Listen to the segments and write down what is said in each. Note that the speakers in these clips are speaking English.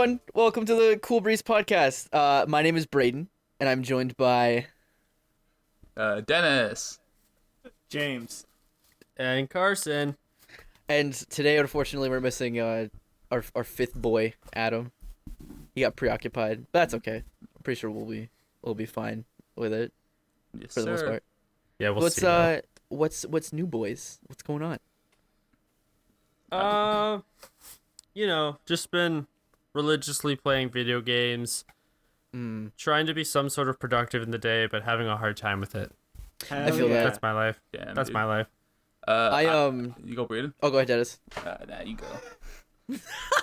everyone. Welcome to the Cool Breeze podcast. My name is Braydon, and I'm joined by... Denis. James. And Carson. And today, unfortunately, we're missing our fifth boy, Adam. He got preoccupied, but that's okay. I'm pretty sure we'll be fine with it Yes, for the most sir. part. Yeah, we'll see. What's new, boys? What's going on? Just been religiously playing video games, trying to be some sort of productive in the day, but having a hard time with it. I feel that. That's my life. Damn, That's dude. my life. You go, Braydon. Oh, go ahead, Denis. Nah, you go.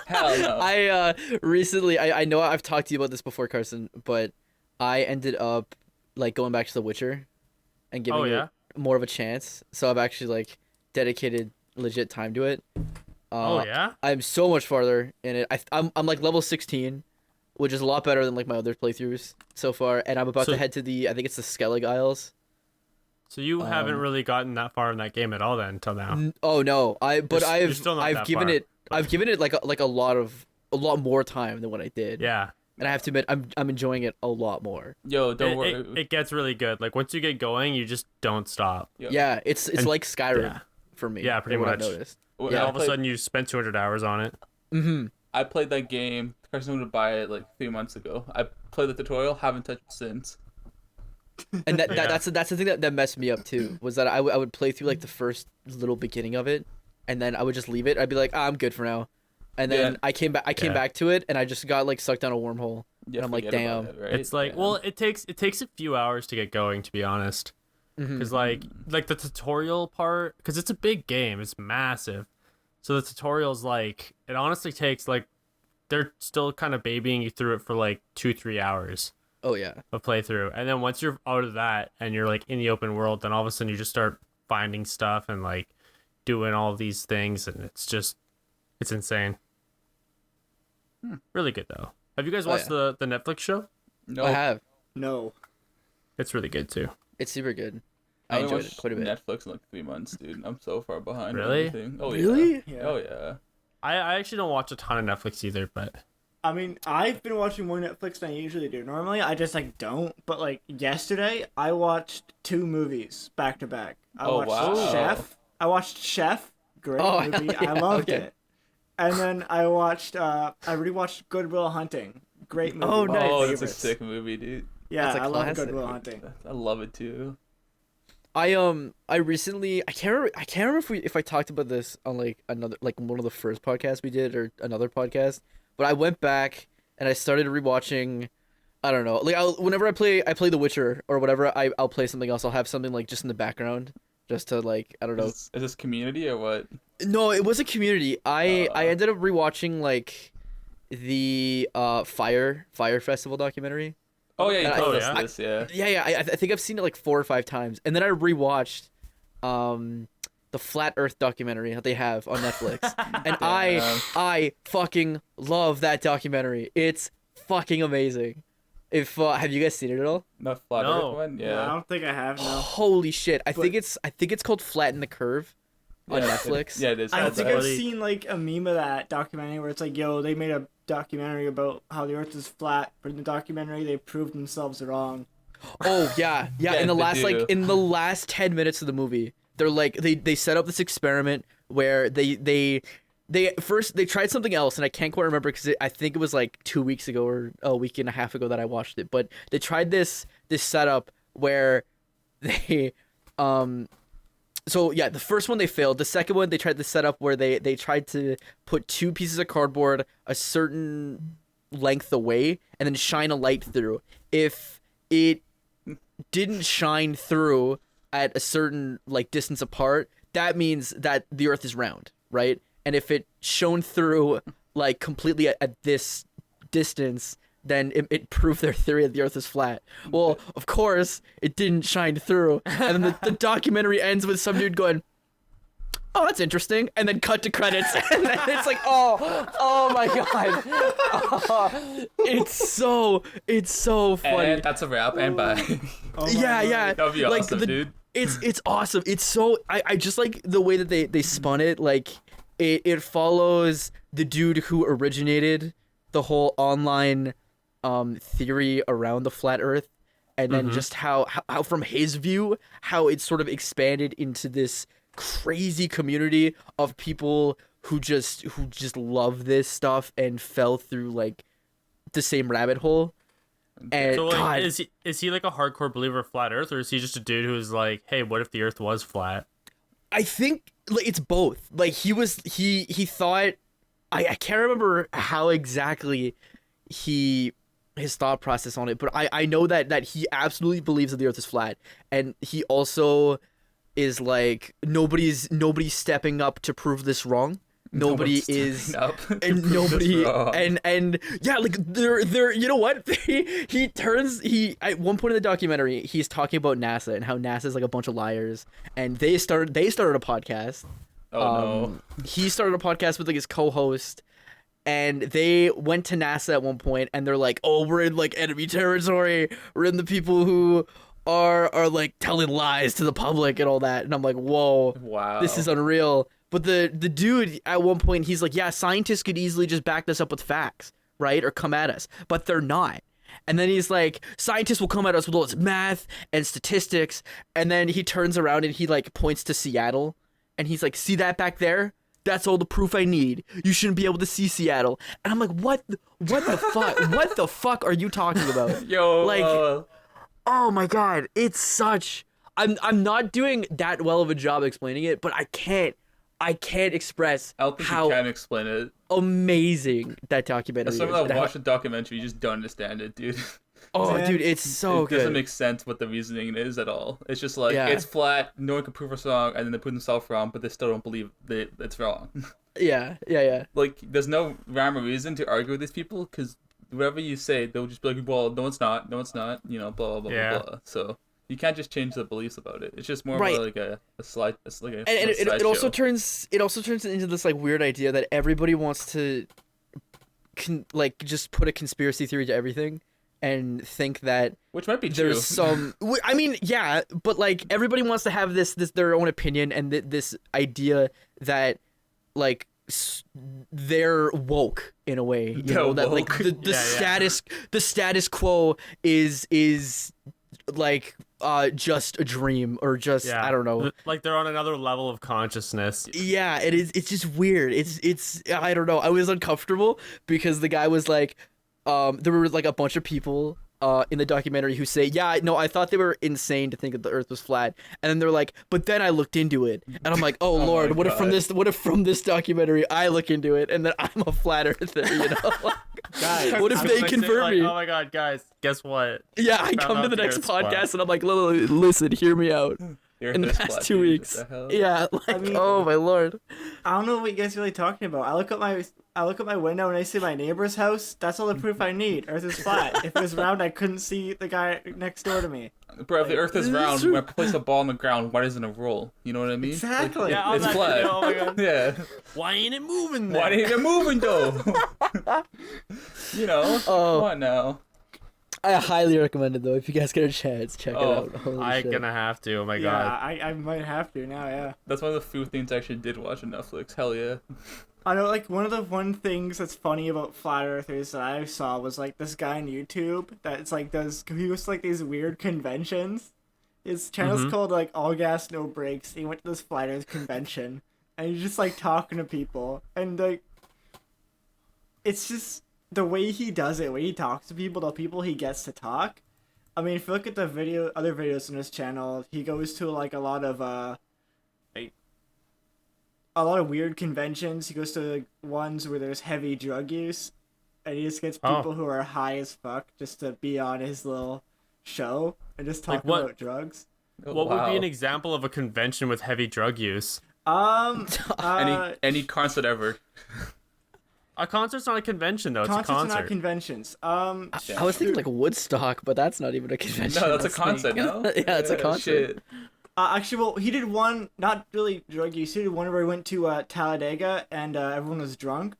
Hell no. I recently, I know I've talked to you about this before, Carson, but I ended up like going back to The Witcher and giving it more of a chance. So I've actually like dedicated legit time to it. I'm so much farther in it. I'm like level 16, which is a lot better than like my other playthroughs so far. And I'm about to head to I think it's the Skellig Isles. So you haven't really gotten that far in that game at all then until now. Oh no, I've given far, I've given it like a lot more time than what I did. Yeah. And I have to admit, I'm enjoying it a lot more. Yo, don't worry. It gets really good. Like once you get going, you just don't stop. Yo. Yeah, it's like Skyrim for me. Yeah, pretty what much. I noticed. Well, Yeah, all of a sudden you spent 200 hours on it. Mm-hmm. I played that game. Carson wanted to buy it like 3 months ago. I played the tutorial, haven't touched it since. And that's the thing that messed me up too, was that I would play through like the first little beginning of it, and then I would just leave it. I'd be like, I'm good for now. And then I came back to it, and I just got like sucked down a wormhole. Yeah, and I'm like, damn. right? It's like, Yeah. it takes a few hours to get going, to be honest. Because like the tutorial part, because it's a big game, it's massive. So the tutorial's like, it honestly takes like, they're still kind of babying you through it for like 2-3 hours Oh yeah. of playthrough. And then once you're out of that and you're like in the open world, then all of a sudden you just start finding stuff and like doing all of these things. And it's insane. Really good though. Have you guys watched the Netflix show? No, I have. No. It's really good too. It's super good. I haven't enjoyed it watched quite a bit. Netflix in like 3 months, dude. I'm so far behind. on Really? everything. Oh Really? yeah. Yeah. Oh yeah. I actually don't watch a ton of Netflix either, but I mean, I've been watching more Netflix than I usually do. Normally, I just like don't. But like yesterday, I watched 2 movies back to back. I Oh, watched wow. Chef. I watched Chef. Great Oh, movie. hell yeah, I loved okay. it. And then I watched. I rewatched Good Will Hunting. Great movie. Oh, one of my nice. Oh, that's a favorites. sick movie, dude. Yeah, That's a I love classic. Good Will Hunting. I love it too. I recently I can't remember if I talked about this on like another like one of the first podcasts we did or another podcast, but I went back and I started rewatching. I don't know, like whenever I play The Witcher or whatever, I'll play something else. I'll have something like just in the background, just to like I don't know. Is this Community or what? No, it was a Community. I ended up rewatching like the Fire Festival documentary. Oh yeah, you And told I- us this. Yeah. Yeah, I think I've seen it like 4 or 5 times, and then I rewatched the Flat Earth documentary that they have on Netflix, and I fucking love that documentary. It's fucking amazing. If have you guys seen it at all? Not Flat No. Earth one. No, Yeah. I don't think I have. No. Holy shit! I But- think it's called Flatten the Curve on Yeah, Netflix. Yeah, it is. I That's think right. I've seen like a meme of that documentary where it's like, yo, they made a documentary about how the Earth is flat, but in the documentary they proved themselves wrong. Oh yeah. Yeah, In the they last do. in the last 10 minutes of the movie, they're like they set up this experiment where they first they tried something else, and I can't quite remember because I think it was like 2 weeks ago or a week and a half ago that I watched it. But they tried this setup where they So yeah, the first one they failed. The second one they tried to set up where they tried to put 2 pieces of cardboard a certain length away and then shine a light through. If it didn't shine through at a certain like distance apart, that means that the Earth is round, right? And if it shone through like completely at this distance, then it proved their theory that the Earth is flat. Well, of course, it didn't shine through. And then the documentary ends with some dude going, oh, that's interesting. And then cut to credits. And then it's like, oh my God. Oh, it's so funny. And that's a wrap. And bye. Oh my Yeah, God. yeah. That'd be like awesome, the, dude. It's awesome. It's so I just like the way that they spun it. Like it follows the dude who originated the whole online theory around the flat Earth, and then just how from his view how it sort of expanded into this crazy community of people who just love this stuff and fell through like the same rabbit hole. And So like, God, is he like a hardcore believer of flat Earth, or is he just a dude who's like, hey, what if the Earth was flat? I think like it's both. Like he thought I can't remember how exactly his thought process on it, but I know that he absolutely believes that the Earth is flat, and he also is like nobody's stepping up to prove this wrong. Nobody is up and nobody and yeah, like they're you know what he at one point in the documentary he's talking about NASA and how NASA is like a bunch of liars, and they started a podcast. No. He started a podcast with like his co-host, and they went to NASA at one point, and they're like, oh, we're in like enemy territory, we're in the people who are like telling lies to the public and all that, and I'm like, whoa, Wow. this is unreal. But the dude at one point, he's like, yeah, scientists could easily just back this up with facts, right? Or come at us, but they're not. And then he's like, scientists will come at us with all this math and statistics. And then he turns around and he like points to Seattle, and he's like, see that back there? That's all the proof I need. You shouldn't be able to see Seattle. And I'm like, what the fuck? What the fuck are you talking about? Yo, like, oh my God, it's such. I'm not doing that well of a job explaining it, but I can't express I don't think how you can explain it. amazing that documentary As is. someone that and how- watched the documentary, you just don't understand it, dude. Oh, Man, dude, it's so It doesn't good. make sense what the reasoning is at all. It's just like, Yeah. it's flat, no one can prove us wrong, and then they prove themselves wrong, but they still don't believe that it's wrong. Yeah. Like, there's no rhyme or reason to argue with these people, because whatever you say, they'll just be like, well, no, it's not, you know, blah, blah, blah, Yeah. blah, blah. So, you can't just change the beliefs about it. It's just more Right. of like a slide, it's like a And it also slideshow. turns into this like weird idea that everybody wants to like just put a conspiracy theory to everything and think that Which might be true. there's some I mean, yeah, but like everybody wants to have this their own opinion, and this idea that like they're woke in a way, you They're know, that like woke. the status quo is like just a dream, or just I don't know. Like they're on another level of consciousness. Yeah, it is. It's just weird. It's I don't know. I was uncomfortable because the guy was like, there were like a bunch of people in the documentary who say, yeah, no, I thought they were insane to think that the Earth was flat, and then they're like, but then I looked into it, and I'm like, oh Lord, my what if from this documentary I look into it and then I'm a flat earther, you know? Guys, What if I was they gonna say, confirm like, me? oh my God, guys, guess what? Yeah, I Found come to out the the next Earth's flat. podcast and I'm like, listen, hear me out. The Earth In the is past flat, 2 dude. weeks, What the hell? yeah, like, mean- oh my Lord. I don't know what you guys are really talking about. I look at my window and I see my neighbor's house. That's all the proof I need. Earth is flat. If it was round, I couldn't see the guy next door to me. Bro, if the Earth is This is round, true. when I place a ball on the ground, why doesn't it roll? You know what I mean? Exactly. Yeah, on It's that flat. video, oh my God. Yeah. Why ain't it moving then? Why ain't it moving though? You know? Oh. Come on now. I highly recommend it though. If you guys get a chance, check it out. Holy I'm shit. gonna have to. Oh my Yeah, God. I might have to now. Yeah. That's one of the few things I actually did watch on Netflix. Hell yeah. I know, like, one of the things that's funny about flat earthers that I saw was, like, this guy on YouTube that's, like, he goes to, like, these weird conventions. His channel's called, like, All Gas, No Brakes. He went to this flat earth convention, and he's just, like, talking to people. And, like, it's just the way he does it, when he talks to people, the people he gets to talk. I mean, if you look at the other videos on his channel, he goes to, like, a lot of weird conventions. He goes to like, ones where there's heavy drug use, and he just gets people who are high as fuck just to be on his little show and just talk Like what? about drugs. Oh, What would wow. be an example of a convention with heavy drug use? Any concert ever? A concert's not a convention though. It's a concerts are concert. not conventions. I was thinking like Woodstock, but that's not even a convention. No, that's a I was concert, thinking. no? Yeah, it's a concert. Shit. Actually, well, he did one, not really drug use. He did one where he went to Talladega and everyone was drunk.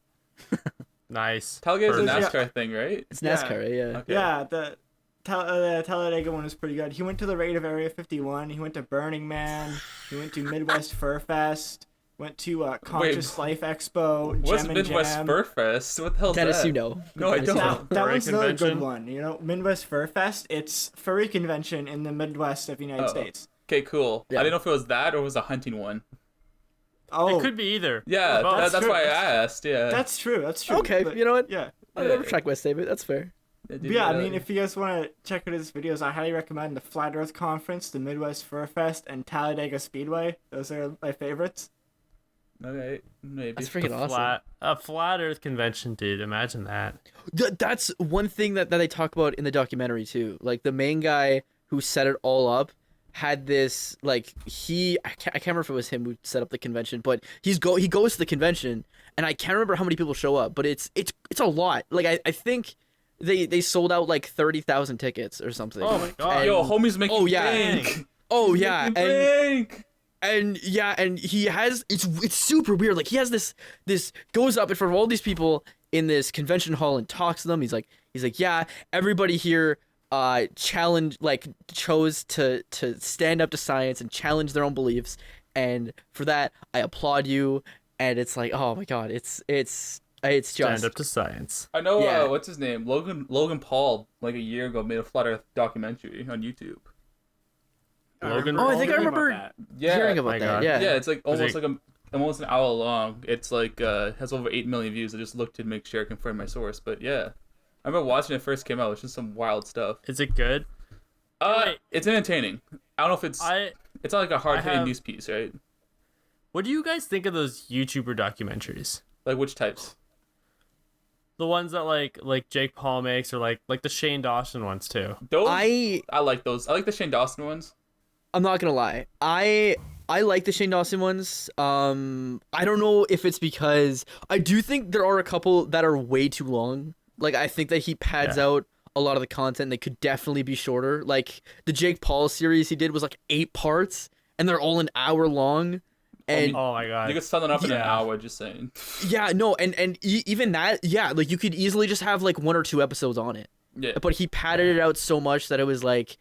Nice. Tailgate's a Perfect. NASCAR thing, right? It's NASCAR, right? Yeah. Okay. Yeah, the Talladega one was pretty good. He went to the raid of Area 51. He went to Burning Man. He went to Midwest Fur Fest. Went to Conscious Life Expo. What's Gem and Midwest Jam. Fur Fest? What the hell's Dennis, that? you know. No, I don't. That Furry was another good convention? one. You know, Midwest Fur Fest. It's furry convention in the Midwest of the United States. Okay, cool. Yeah. I didn't know if it was that or it was a hunting one. Oh, It could be either. Yeah, Well, that's true. why I asked. Yeah. that's true. That's true. Okay, but- you know what? Yeah. I'll never check my statement. That's fair. dude, Yeah, I mean, if you guys want to check out his videos, I highly recommend the Flat Earth Conference, the Midwest Fur Fest, and Talladega Speedway. Those are my favorites. Okay, maybe. That's freaking awesome. A flat Earth convention, dude. Imagine that. That's one thing that they talk about in the documentary too. Like the main guy who set it all up had this like I can't remember if it was him who set up the convention, but he goes to the convention and I can't remember how many people show up, but it's a lot. Like I think they sold out like 30,000 tickets or something. Oh my god. And- Yo, homie's making Oh, yeah. bank. oh yeah, Making and bank. and he has it's super weird. Like he has this goes up in front of all these people in this convention hall and talks to them. He's like yeah, everybody here chose to stand up to science and challenge their own beliefs, and for that I applaud you. And it's like, oh my god, it's just Stand up to science. I know. Yeah. What's his name? Logan Paul, like a year ago, made a flat Earth documentary on YouTube. Logan- Oh, I think I hearing about remember that. Yeah. hearing about my that. God. Yeah. Yeah, it's like almost it- like almost an hour long. It's like has over 8 million views. I just looked to make sure I confirm my source, but yeah, I remember watching it first came out. It's just some wild stuff. Is it good? Wait. It's entertaining. I don't know if it's not like a hard hitting have- news piece, right? What do you guys think of those YouTuber documentaries? Like which types? The ones that like Jake Paul makes, or like the Shane Dawson ones too. Those I like those. I like the Shane Dawson ones. I'm not gonna lie. I like the Shane Dawson ones. I don't know if it's because I do think there are a couple that are way too long. Like I think that he pads out a lot of the content. They could definitely be shorter. Like the Jake Paul series he did was like 8 parts, and they're all an hour long. And Oh my god. You could sum it up in an Yeah. hour. Just saying. yeah, no, and even that, yeah, like you could easily just have like 1 or 2 episodes on it. Yeah. But he padded it out so much that it was like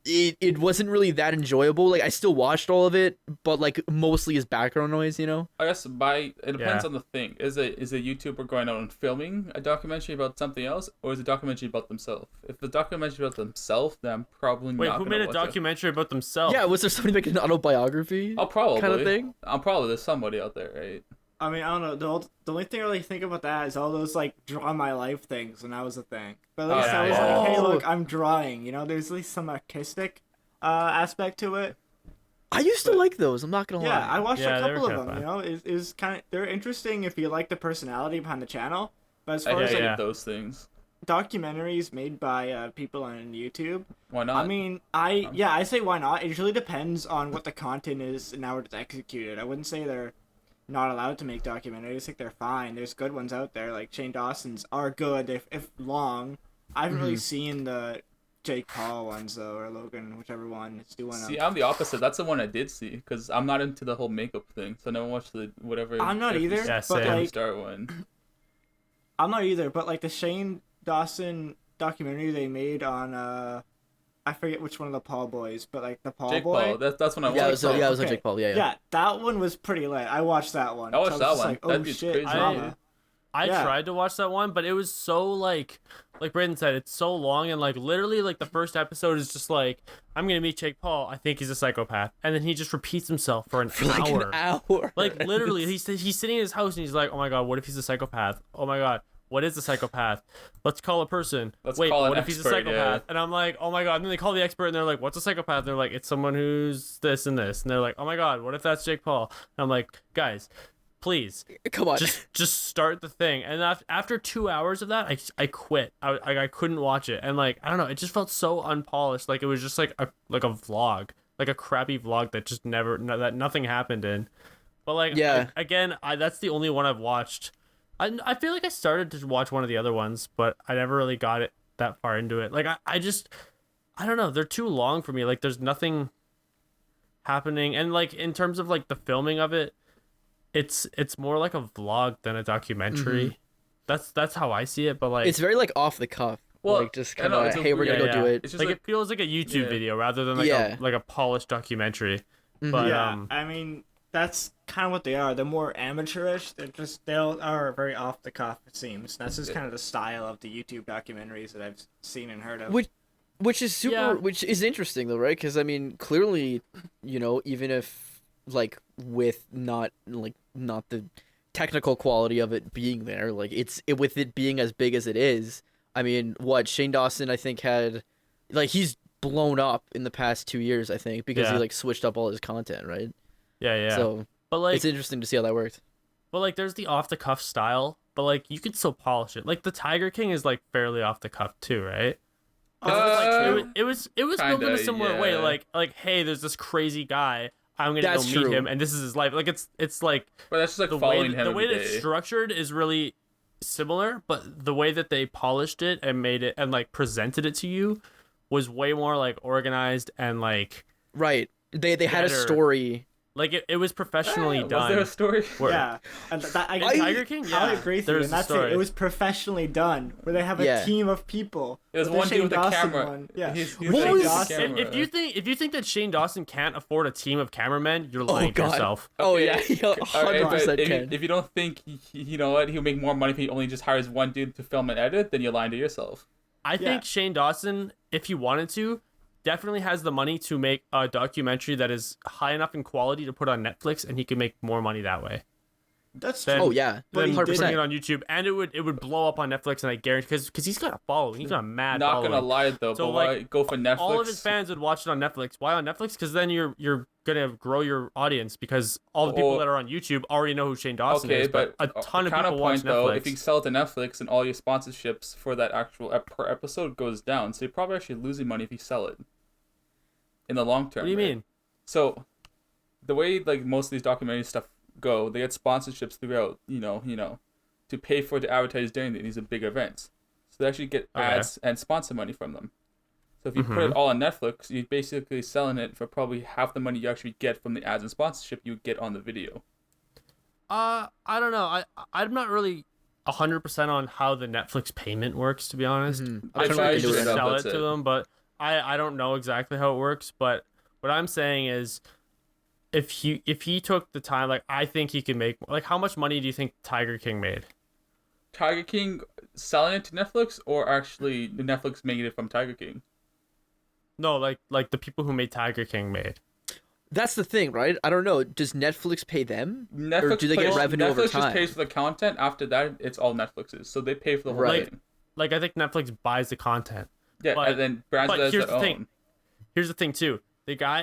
it wasn't really that enjoyable. Like I still watched all of it, but like mostly as background noise, you know? I guess it depends Yeah. on the thing. Is a YouTuber going out and filming a documentary about something else, or is it a documentary about themselves? If the documentary about themselves, then I'm probably Wait, not. who gonna made a watch it. documentary about themselves? Yeah, was there somebody making an autobiography? I'll probably kind of thing? I'm probably there's somebody out there, right? I mean, I don't know. The only thing I really think about that is all those like draw my life things when that was a thing. But at least Yeah, I was yeah. like, hey, Oh. look, I'm drawing. You know, there's at least some artistic aspect to it. I used to like those. I'm not gonna Yeah, lie. I watched Yeah, a they were couple of kinda them. fun. You know, it was kind of they're interesting if you like the personality behind the channel. But as far I as like yeah. those things. documentaries made by people on YouTube, Why not? I mean, I say why not. It usually depends on what the content is and how it's executed. I wouldn't say they're not allowed to make documentaries. I think they're fine. There's good ones out there. Like Shane Dawson's are good if long. I haven't really seen the Jake Paul ones though, or Logan, whichever one is doing See, them. I'm the opposite. That's the one I did see because I'm not into the whole makeup thing, so I never watched the whatever. I'm not either, Yeah, but same. like Start one. I'm not either. But like the Shane Dawson documentary they made on I forget which one of the Paul boys, but like the Paul Jake boy. Paul. That's when I Yeah, it watched. was, it was on Okay. Jake Paul. Yeah, yeah. Yeah, that one was pretty lit. I watched that one. I watched was that just one. Like, oh That dude's shit, crazy. drama. I Yeah. tried to watch that one, but it was so like Braydon said, it's so long, and like literally like the first episode is just like, I'm gonna meet Jake Paul. I think he's a psychopath, and then he just repeats himself for an Like hour. an hour. Like literally, he's sitting in his house and he's like, oh my god, what if he's a psychopath? Oh my god, what is a psychopath? Let's call a person. Let's Wait, call an what if he's a expert, psychopath? yeah. And I'm like, oh my god. And then they call the expert and they're like, what's a psychopath? And they're like, it's someone who's this and this. And they're like, oh my god, what if that's Jake Paul? And I'm like, guys, please, Come on. just start the thing. And after 2 hours of that, I quit. I couldn't watch it. And like, I don't know, it just felt so unpolished. Like it was just like a vlog, like a crappy vlog that just that nothing happened in. But like, Yeah. again, that's the only one I've watched. I feel like I started to watch one of the other ones, but I never really got it that far into it. Like I don't know, they're too long for me. Like there's nothing happening, and like in terms of like the filming of it, it's more like a vlog than a documentary. That's how I see it. But like it's very like off the cuff. Well, like just I kind know, of it's a hey, we're gonna weird- go do it. It's just like like it feels like a YouTube yeah. video rather than like Yeah. a polished documentary. But Yeah, I mean, that's kind of what they are. They're more amateurish. They are very off the cuff. It seems that's just kind of the style of the YouTube documentaries that I've seen and heard of. Which is super, Yeah. which is interesting though, right? Because I mean, clearly, even if like with not the technical quality of it being there, like with it being as big as it is. I mean, what Shane Dawson I think had, like he's blown up in the past 2 years I think because he Yeah. like switched up all his content, right? Yeah. So But like, it's interesting to see how that worked. there's the off the cuff style, but like you could still polish it. Like the Tiger King is like fairly off the cuff too, right? 'Cause it was built in a kinda, similar way. yeah. Like hey, there's this crazy guy. I'm gonna That's go meet true. him, and this is his life. Like it's like But that's just like the following way him the way every that it's day. structured is really similar, but the way that they polished it and made it and like presented it to you was way more like organized and like Right. They had a Better. story. like it was professionally done. Was there a story? Where- Yeah, and I In Tiger King, yeah, I agree with you, there's and the that's story. it. It was professionally done, where they have a Yeah. team of people. It was The one dude Shane with a Dawson camera. one, yeah. He's What like was- the Dawson. camera. If you think that Shane Dawson can't afford a team of cameramen, you're lying to God. yourself. Oh Okay, yeah, All right, 100% but can. if you don't think you know what, he'll make more money if he only just hires one dude to film and edit, then you're lying to yourself. I think Shane Dawson, if he wanted to, definitely has the money to make a documentary that is high enough in quality to put on Netflix, and he could make more money that way. That's Then- true. Oh yeah, But Than he putting 100%. it on YouTube, and it would blow up on Netflix, and I guarantee because he's got a following, he's got a mad Not following. gonna lie though, So, but like, why go for Netflix? All of his fans would watch it on Netflix. Why on Netflix? Because then you're gonna grow your audience because all the people Or- that are on YouTube already know who Shane Dawson Okay, is. But but a ton of people watch counterpoint though, Netflix. if you sell it to Netflix and all your sponsorships for that actual per episode goes down, so you're probably actually losing money if you sell it in the long term. What do you right? mean? So the way like most of these documentary stuff go, they get sponsorships throughout, to pay for the advertise during these big events. So they actually get Okay. ads and sponsor money from them. So if you put Mm-hmm. it all on Netflix, you're basically selling it for probably half the money you actually get from the ads and sponsorship you get on the video. I don't know. I'm not really 100% on how the Netflix payment works, to be honest. I'm I trying to tried look to into look it it up. now. Sell it that's to it. them, but I don't know exactly how it works. But what I'm saying is, if he took the time, like I think he could make like how much money do you think Tiger King made? Tiger King selling it to Netflix or actually the Netflix making it from Tiger King? No, like the people who made Tiger King made. That's the thing, right? I don't know. Does Netflix pay them, or do they get pays- revenue Netflix over just time? pays for the content. After that, it's all Netflix's. So they pay for the whole Right. thing. Like I think Netflix buys the content. Yeah, But- and then brands but it as here's their the thing. own. Here's the thing too.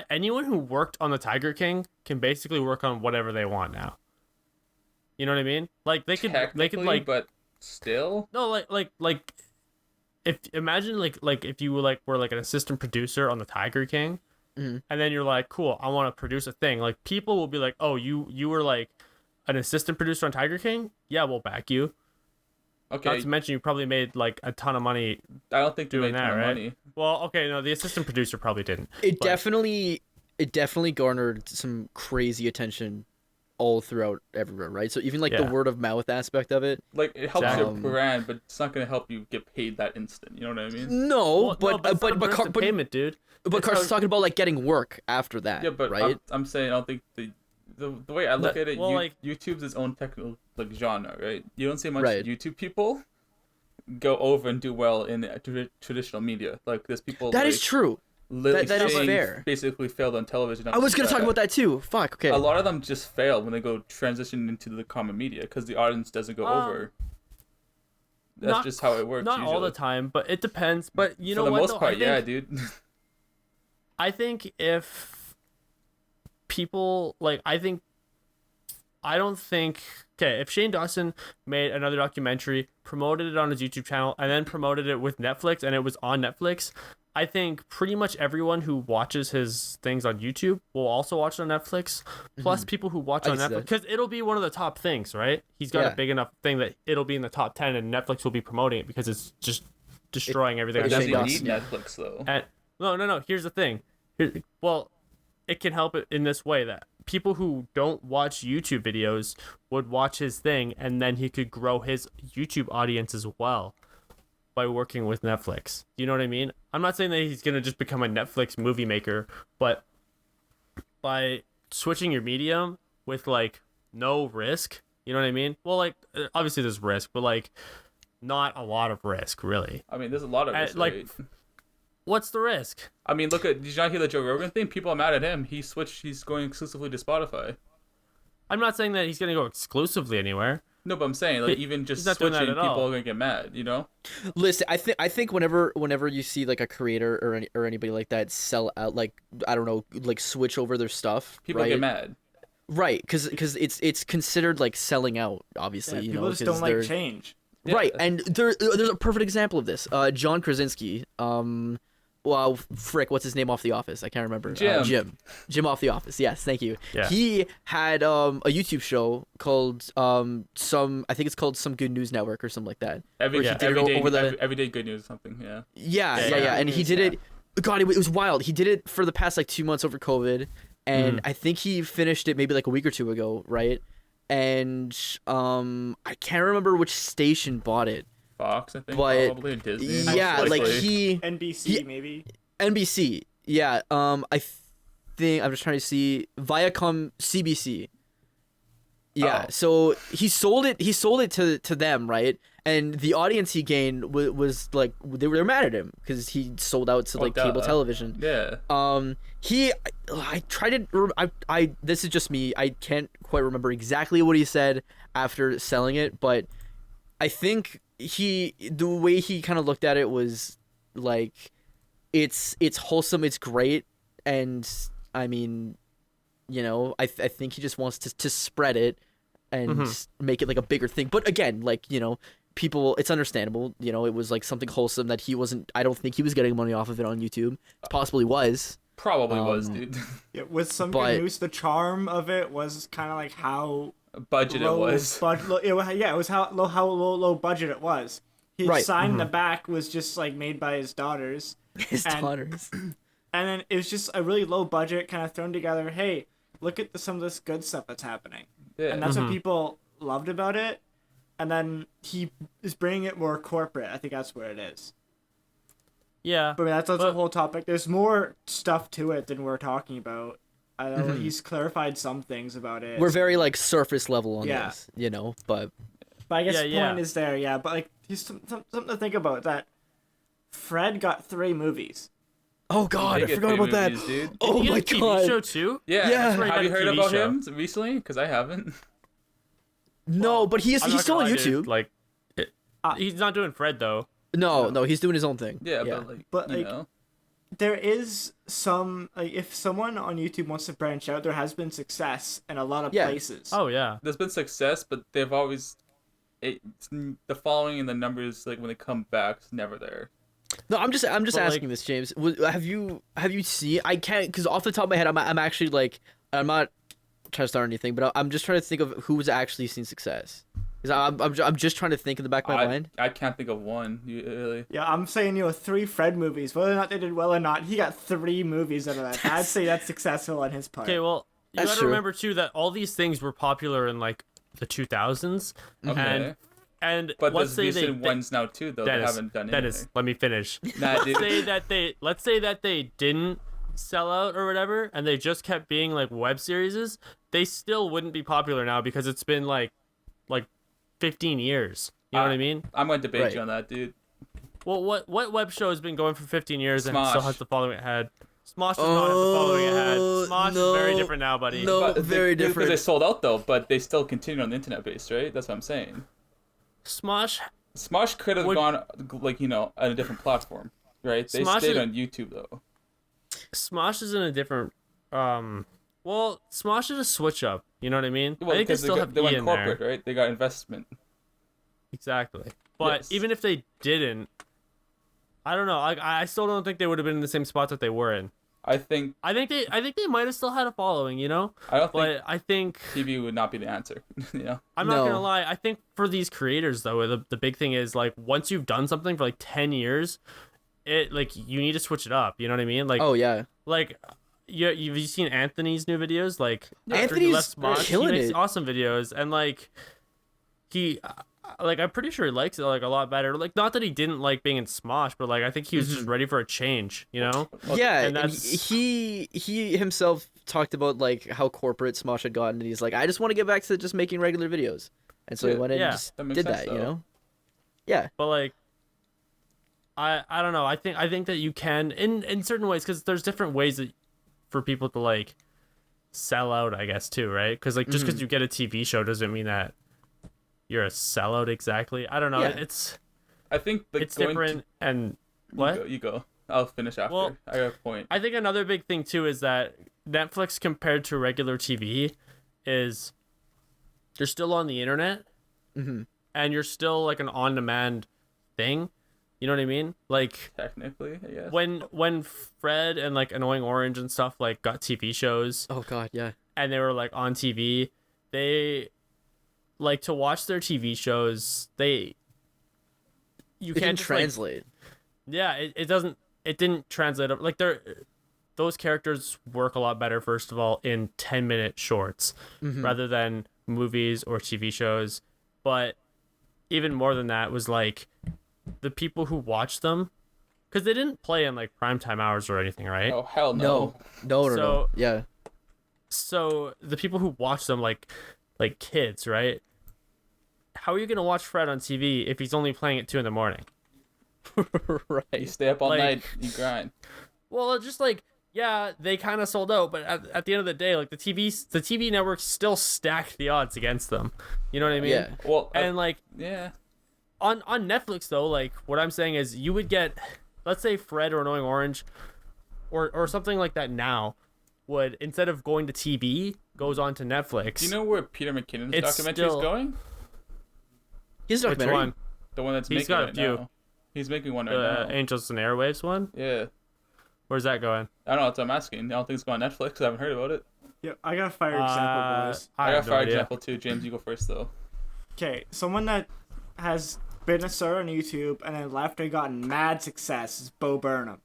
Anyone who worked on the Tiger King can basically work on whatever they want now. You know what I mean? Like they could Technically, like but still. no like if imagine like if you were like an assistant producer on the Tiger King, Mhm. and then you're like, cool, I want to produce a thing. Like people will be like, oh, you were like an assistant producer on Tiger King? Yeah, we'll back you. Okay, Not to mention you probably made like a ton of money I don't think they doing made a that, ton of right? money. Well, okay, no, the assistant producer probably didn't. It but- definitely garnered some crazy attention all throughout everywhere, right? So even like the Yeah. word of mouth aspect of it. Like it helps your Um, brand, but it's not gonna help you get paid that instant. You know what I mean? No, Well, but no, it's not an instant payment, dude. but It's Carson's how- talking about like getting work after that. Yeah, but right. I'm saying I don't think the way I look That- at it, well, like- YouTube's its own technical like genre, right? You don't see much Right. YouTube people go over and do well in the traditional media. Like there's people That like, is true. literally that is saying fair. basically failed on television. I was gonna talk about that too. Fuck. Okay. A lot of them just fail when they go transition into the common media because the audience doesn't go over. That's not- just how it works. Not all the usually. time, but it depends. But you For know the what? most though? part, I think, yeah, dude. I think if people like, I don't think. Okay, if Shane Dawson made another documentary, promoted it on his YouTube channel, and then promoted it with Netflix, and it was on Netflix, I think pretty much everyone who watches his things on YouTube will also watch it on Netflix. Plus, people who watch I on can see Netflix, that. because it'll be one of the top things, right? He's got Yeah. a big enough thing that it'll be in the top 10, and Netflix will be promoting it because it's just destroying everything. like It on Shane doesn't Netflix. Dawson. need Netflix though. And no. Here's the thing. Well, it can help it in this way that people who don't watch YouTube videos would watch his thing, and then he could grow his YouTube audience as well by working with Netflix. You know what I mean? I'm not saying that he's gonna just become a Netflix movie maker, but by switching your medium, with like no risk. You know what I mean? Well, like obviously there's risk, but like not a lot of risk really. I mean, there's a lot of risk, like, right? what's the risk? I mean, look at, did you not hear the Joe Rogan thing? People are mad at him. He's going exclusively to Spotify. I'm not saying that he's gonna go exclusively anywhere. No, but I'm saying, like, even just switching, people are gonna get mad, you know? Listen, I think whenever you see like a creator or anybody like that sell out, like, I don't know, like switch over their stuff, People right? get mad. Right, because it's considered like selling out, obviously. Yeah, you people know, just don't like change. Right, Yeah. and there's a perfect example of this. John Krasinski, well, frick, what's his name off The Office? I can't remember. Jim off The Office. Yes, thank you. Yeah. He had a YouTube show called I think it's called Some Good News Network or something like that. Everyday good news or something, yeah. Yeah, and he did it. God, it was wild. He did it for the past like 2 months over COVID, and I think he finished it maybe like a week or two ago, right? And I can't remember which station bought it. Fox, I think, but probably, or Disney. yeah, like NBC maybe. NBC. Yeah. I think I'm just trying to see Viacom CBC. Yeah. Oh. So he sold it. He sold it to them, right? And the audience he gained was like they were mad at him because he sold out to like cable television. Yeah. I tried to. I this is just me. I can't quite remember exactly what he said after selling it, but I think the way he kind of looked at it was like it's wholesome, it's great, and I mean, you know, I think he just wants to spread it and make it like a bigger thing. But again, like, you know, people, it's understandable, you know, it was like something wholesome that he wasn't, I don't think he was getting money off of it on YouTube. Possibly was. Probably was, dude. Yeah, with Some Good News, the charm of it was kind of like how budget it was. It was how low budget it was. His sign in the back was just like made by his daughters. Daughters. And then it was just a really low budget, kind of thrown together. Hey, look at some of this good stuff that's happening. Yeah. And that's what people loved about it. And then he is bringing it more corporate. I think that's where it is. Yeah. But I mean, that's the whole topic. There's more stuff to it than we're talking about. I know he's clarified some things about it. We're very like surface level on this, you know, but I guess the point is there, yeah. But like, he's something to think about. That Fred got 3 movies. oh god, I forgot about that. Dude. Oh my TV god. show too? Yeah. Yeah. Have you heard TV about show. him recently? Because I haven't. No, but he's I'm not still on gonna lie, YouTube. dude, like, he's not doing Fred though. No, he's doing his own thing. Yeah, but you like, know. there is some like, if someone on YouTube wants to branch out, there has been success in a lot of places. Oh yeah. There's been success, but they've always the following and the numbers, like when they come back, is never there. No, I'm just But, asking this, James. Have you seen? I can't, because off the top of my head, I'm actually like, I'm not trying to start anything, but I'm just trying to think of who's actually seen success. Because I'm just trying to think in the back of my mind. I can't think of one. Really. Yeah, I'm saying 3 Fred movies. Whether or not they did well or not, he got 3 movies out of that. I'd say that's successful on his part. Okay, well, you That's gotta true. remember too that all these things were popular in like the 2000s, Okay. and But let's there's say recent ones now too, though. They haven't done anything. Denis, let me finish. Nah, dude. Let's say that they didn't sell out or whatever, and they just kept being like web series. They still wouldn't be popular now because it's been like 15 years. You know what I mean? I'm going to debate Right. you on that, dude. Well, what web show has been going for 15 years and Smosh. still has the following it had? Smosh does not have the following it had. Smosh no, is very different now, buddy. no. Very Because different. they sold out though, but they still continue on the internet base, right? That's what I'm saying. Smosh Smosh could have Would- gone like, you know, on a different platform, right? They Smosh stayed is- on YouTube though. Smosh is in a different well, Smosh is a switch up, you know what I mean? Well, I think they because still have they E went in corporate, there. right? They got investment. Exactly. But Yes. even if they didn't, I don't know. I still don't think they would have been in the same spot that they were in. I think I think they might have still had a following, you know? I don't think But I think TV would not be the answer. You know? I'm not No. gonna lie. I think for these creators though, the big thing is like once you've done something for like 10 years, it like you need to switch it up. You know what I mean? Like Oh yeah. like you've seen Anthony's new videos? Like after he Anthony's left Smosh, he killing makes it. awesome videos, and like he like I'm pretty sure he likes it like a lot better. Like not that he didn't like being in Smosh, but like I think he was just ready for a change. You know? Yeah, and and that's- he himself talked about like how corporate Smosh had gotten, and he's like, I just want to get back to just making regular videos, and so he went in and just that makes did sense, that, though. you know? Yeah. But like, I don't know. I think that you can in certain ways, because there's different ways that for people to like sell out, I guess, too, right? Because like just because you get a TV show doesn't mean that you're a sellout exactly. I don't know. Yeah. I think It's different. And what? You go. I'll finish after. Well, I got a point. I think another big thing too is that Netflix compared to regular TV is you're still on the internet, and you're still like an on-demand thing. You know what I mean? Like Technically, I guess. when Fred and like Annoying Orange and stuff like got TV shows Oh God, yeah. and they were like on TV, they like to watch their TV shows. You It can't didn't just, like, translate. yeah, it didn't translate up. Like those characters work a lot better, first of all, in 10-minute shorts rather than movies or TV shows. But even more than that was like the people who watch them, because they didn't play in like primetime hours or anything, right? Oh hell no. No. So- Yeah. So the people who watch them like kids, right? How are you gonna watch Fred on TV if he's only playing at 2 a.m? You Right. stay up all Like- night. You grind. Well, just like, yeah, they kind of sold out, but at the end of the day, like the TV networks still stacked the odds against them. You know what I mean? Yeah. Well, And like yeah. on Netflix though, like what I'm saying is you would get, let's say Fred or Annoying Orange, or something like that now, would, instead of going to TV, goes on to Netflix. Do you know where Peter McKinnon's It's documentary is still- going? His which documentary. one? The one that's He's making got a right few. now. He's making one right The now. Angels and Airwaves one? Yeah. Where's that going? I don't know. That's what I'm asking. I don't think it's going on Netflix. I haven't heard about it. Yeah, I got a fire example, boys. I got have no fire idea. example too. James, you go first though. Okay, someone that has been a star on YouTube and then left and gotten mad success is Bo Burnham.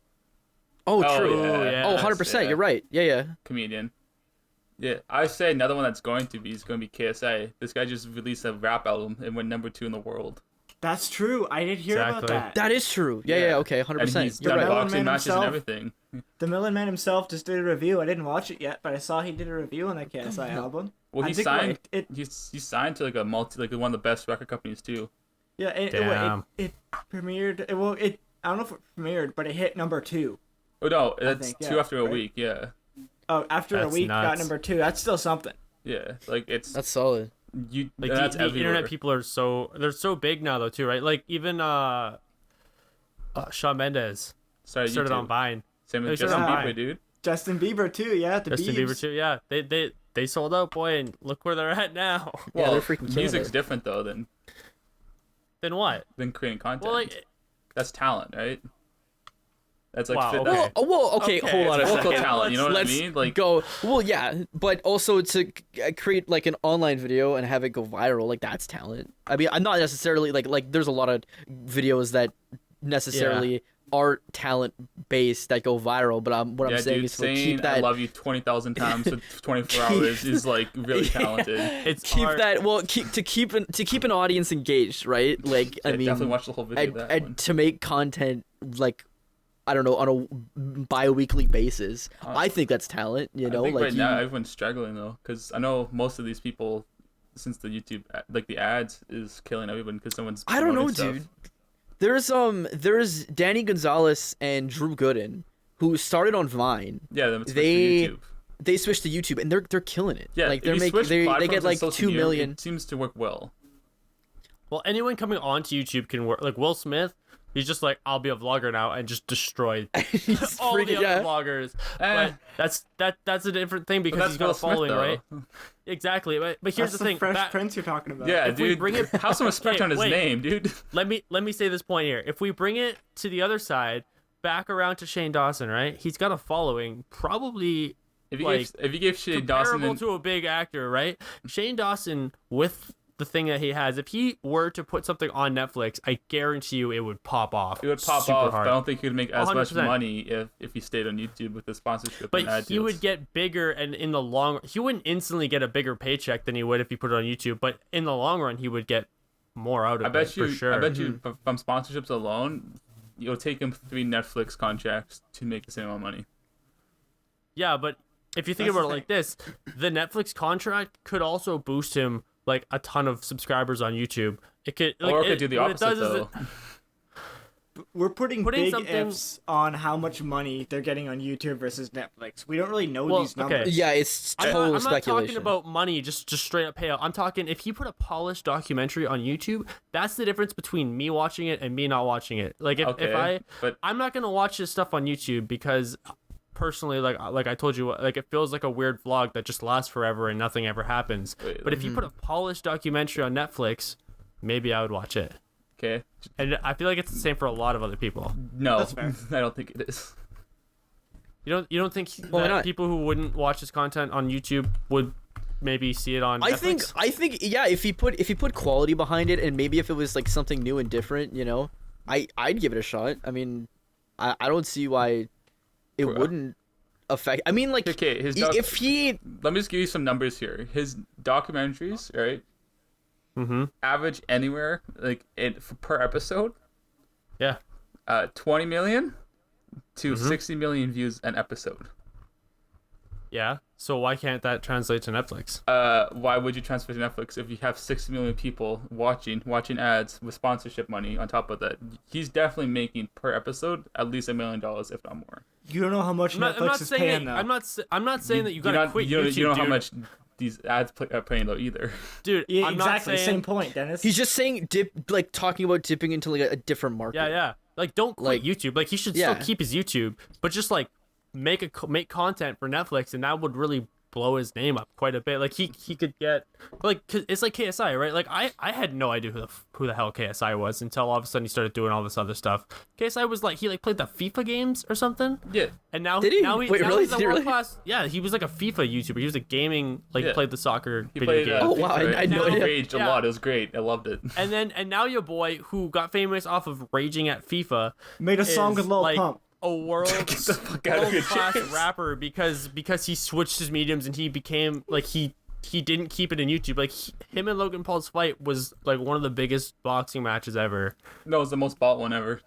Oh, Oh, true. yeah. Oh, 100%. Yeah. You're right. Yeah. Comedian. Yeah, I say another one that's going to be is going to be KSA. This guy just released a rap album and went #2 in the world. That's true. I did hear about Exactly. that. That is true. Yeah. Okay. And 100%. he's You're done right. Melon boxing Man matches himself. and everything. The Millen Man himself just did a review. I didn't watch it yet, but I saw he did a review on the KSI album. Well, I he think signed. It, He's signed to like a one of the best record companies too. yeah, Damn. it premiered. I don't know if it premiered, but it hit #2. Oh no, that's think, two yeah, after a right? week. Yeah, Oh, after a That's week, got nuts. #2. That's still something. yeah. Like it's That's solid. you. Like That's the everywhere. internet people are they're so big now though too, right? Like even Shawn Mendes Sorry, started YouTube. on Vine. Same They with started Justin on Bieber, Vine. dude. Justin Bieber too. Yeah, the Justin Biebs. Bieber too. Yeah, they sold out, boy, and look where they're at now. Yeah, Well, they're freaking killing music's it. different though than Then what? creating content. Well, like That's talent, right? That's like Wow, fit, okay. Okay, Okay, hold on a it's vocal second. talent. You know what I Let's mean? Like go. Well, yeah, but also to create like an online video and have it go viral, like that's talent. I mean, I'm not necessarily like there's a lot of videos that necessarily are talent based that go viral, but what yeah, I'm saying dude, is to saying keep that I love you 20,000 times for 24 hours is like really talented. it's keep art. that well keep an audience engaged, right? Like I Yeah, mean, definitely watch the whole video of that one. to make content like I don't know on a bi-weekly basis. I think that's talent, you know, I think like right now everyone's struggling though, because I know most of these people, since the YouTube like the ads is killing everyone because someone's. I don't know, promoting stuff. dude. There's Danny Gonzalez and Drew Gooden who started on Vine. Yeah, them They- YouTube. They switched to YouTube and they're killing it. Yeah, like if they're you making switch they platforms get on like social 2 media, million. It seems to work well. Well, anyone coming onto YouTube can work. Like Will Smith, he's just like, I'll be a vlogger now and just destroy He's all the freaking- other yeah. vloggers. Eh. But that's a different thing But because that's he's got a Will Smith, following, though. right? Exactly. But here's That's the the thing. Fresh That- Prince you're talking about. Yeah, If we dude. bring it- Have some respect Okay, on his wait. name, dude. let me say this point here. If we bring it to the other side, back around to Shane Dawson, right? He's got a following, probably If you like, gave Shane Dawson, comparable to a big actor, right? Shane Dawson, with the thing that he has, if he were to put something on Netflix, I guarantee you it would pop off. it would pop super off. hard. But I don't think he would make as much 100%. money if he stayed on YouTube with the sponsorship. and ad But he deals. would get bigger, and in the long, he wouldn't instantly get a bigger paycheck than he would if he put it on YouTube. But in the long run, he would get more out of I it bet you. for sure. I bet you from sponsorships alone, it'll take him 3 Netflix contracts to make the same amount of money. Yeah, but if you think That's about it the like this, the Netflix contract could also boost him like a ton of subscribers on YouTube. It could, like, Or it could do the what it opposite does is though. We're putting Putting big something- ifs on how much money they're getting on YouTube versus Netflix. We don't really know Well, these okay. numbers. Yeah, it's I'm total not speculation. talking about money, just straight up payout. I'm talking if he put a polished documentary on YouTube, that's the difference between me watching it and me not watching it. Like Okay, but I'm not gonna watch this stuff on YouTube because personally, like I told you, like it feels like a weird vlog that just lasts forever and nothing ever happens. Wait, But if you put a polished documentary on Netflix, maybe I would watch it. okay, And I feel like it's the same for a lot of other people. no, That's fair. I don't think it is. You don't think Why that not? people who wouldn't watch his content on YouTube would maybe see it on Netflix? I think yeah, if he put quality behind it, and maybe if it was like something new and different, you know, I'd give it a shot. I mean, I don't see why it wouldn't affect. I mean, like, Okay, if he Let me just give you some numbers here. His documentaries, right? Average anywhere like per episode, Yeah. 20 million to 60 million views an episode. Yeah. So why can't that translate to Netflix? Why would you transfer to Netflix if you have 60 million people watching ads with sponsorship money on top of that? He's definitely making per episode at least $1 million, if not more. You don't know how much I'm not Netflix is saying paying, that, though. I'm not saying that you gotta quit YouTube, You don't know how dude. much these ads are paying though either. Dude, Yeah, I'm exactly. not saying. Same point, Dennis. he's just saying talking about dipping into like a different market. Yeah. Like, don't quit Like, YouTube. Like, he should yeah. still keep his YouTube, but just like make content for Netflix, and that would really blow his name up quite a bit. Like he could get like, 'cause it's like KSI, right? Like I had no idea who the hell KSI was until all of a sudden he started doing all this other stuff. KSI was like, he like played the FIFA games or something. Yeah. And now Did he? Now Wait, now really? he's a Did he really? world-class. Yeah, he was like a FIFA YouTuber. He was a gaming, like Yeah. played the soccer He video played. game. Oh, wow, I had no He idea. raged a Yeah. lot. It was great. I loved it. And now your boy who got famous off of raging at FIFA Made a song is, with Lil like, Pump. a world fuck out of here, class James. rapper because he switched his mediums and he became like he didn't keep it in YouTube. Like him and Logan Paul's fight was like one of the biggest boxing matches ever. No, it was the most bought one ever.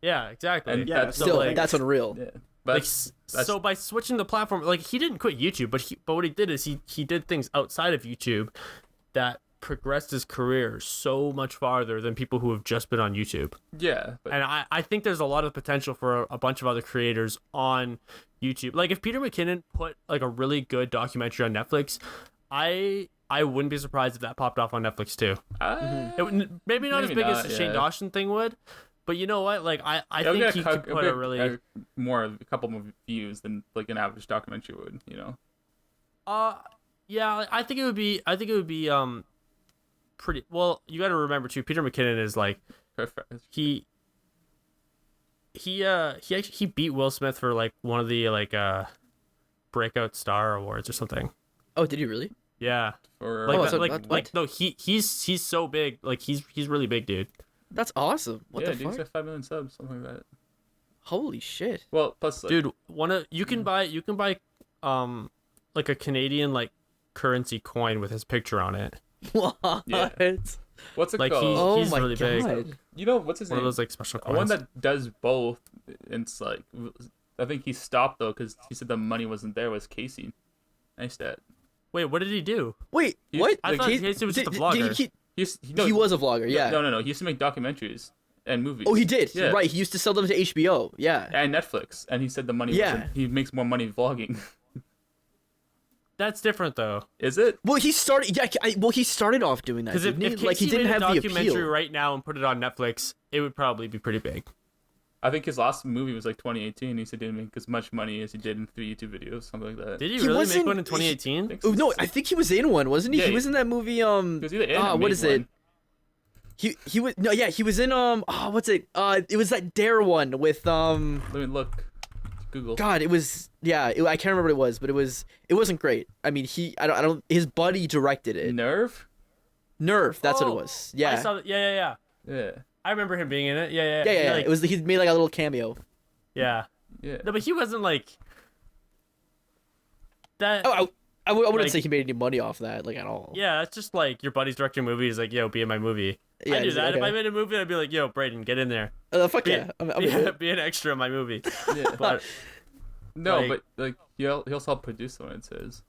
Yeah, exactly. And Yeah, that's so, Still, like, that's unreal. yeah. Like, But that's, so by switching the platform, like he didn't quit YouTube, but what he did is he did things outside of YouTube that progressed his career so much farther than people who have just been on YouTube. yeah. But And I think there's a lot of potential for a bunch of other creators on YouTube. Like if Peter McKinnon put like a really good documentary on Netflix, I wouldn't be surprised if that popped off on Netflix too. It would, maybe not as Maybe big as not, the Shane yeah. Dawson thing would, but you know what? Like I it'll think get he could put a really a couple more views than like an average documentary would. You know. yeah, I think it would be pretty well. You got to remember too, Peter McKinnon is like Perfect. he beat Will Smith for like one of the like breakout star awards or something. Oh, did he really? Yeah. Or Like, Oh, that- so like, what? like, no, he's so big. Like, he's really big, dude. That's awesome. What yeah, the dude, he's fuck? got 5 million subs, something like that. Holy shit. Well, plus like, Dude, you can buy like a Canadian like currency coin with his picture on it. What? Yeah. what's it Like called? Oh he's my really big. god. You know what's his One of name? those like special coins. One that does both. And it's like I think he stopped though because he said the money wasn't there. Was Casey? Nice stat. Wait, what did he do? Wait, He's- what? I thought Casey- Casey was just a did- vlogger. he was a vlogger, yeah. No. He used to make documentaries and movies. Oh, he did. Yeah. Right, he used to sell them to HBO. Yeah. And Netflix, and he said the money. Yeah. He makes more money vlogging. That's different though. Is it? Well, he started. Yeah, he started off doing that. Because if, Didn't if he? Like he Casey didn't made have a the documentary appeal. right now and put it on Netflix, it would probably be pretty big. I think his last movie was like 2018. He said he didn't make as much money as he did in 3 YouTube videos, something like that. Did he He really make wasn't- one in 2018? think Oh no, I think he was in one, wasn't he? Yeah, He was in that movie. He was either in or what made is one. it? He was no, yeah, he was in what's it? It was that Dare one with Let me look. Google. God, it was I can't remember what it was, but it wasn't great. I mean, I don't his buddy directed it. Nerve? Nerve, that's what Oh, it was. I Yeah. saw that. Yeah. Yeah. I remember him being in it. Yeah. Yeah. Like, It was he made like a little cameo. Yeah. Yeah. No, but he wasn't like that. Oh, I wouldn't Like- say he made any money off that, like at all. Yeah, it's just like your buddy's directing a movie. He's like, yo, be in my movie. Yeah, I do he's that. like, If I okay. made a movie, I'd be like, yo, Braydon, get in there. Fuck Be, yeah. I'm be, in it. be an extra in my movie. Yeah. But No, Like- but like he'll help produce the one it says.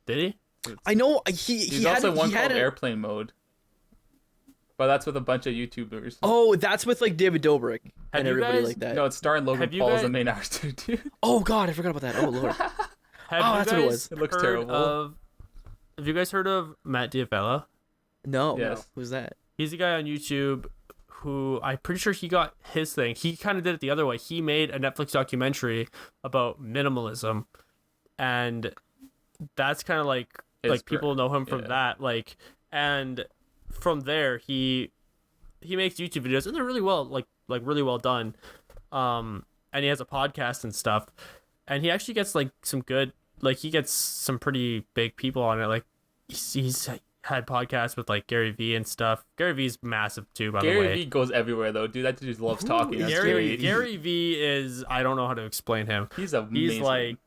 Did he? I know He's he had also one he had called a, Airplane Mode. But that's with a bunch of YouTubers. Oh, that's with like David Dobrik Have and you everybody guys- like that. No, it's starring Logan Have you Paul as guys- the main actor, dude. Oh God, I forgot about that. Oh Lord. Have Oh, you that's what it guys was. It looks heard terrible. have you guys heard of Matt Diavella? No. Yes. Who's that? He's a guy on YouTube who I'm pretty sure he got his thing. He kind of did it the other way. He made a Netflix documentary about minimalism, and that's kind of like It's people know him from yeah. that. Like, and from there he makes YouTube videos, and they're really well really well done. And he has a podcast and stuff, and he actually gets like some good he gets some pretty big people on it. Like he's had podcasts with like Gary Vee and stuff. Gary Vee's massive too, by the Gary way. Vee goes everywhere though, dude. That dude just loves talking. That's great. Gary Vee is, I don't know how to explain him. He's amazing.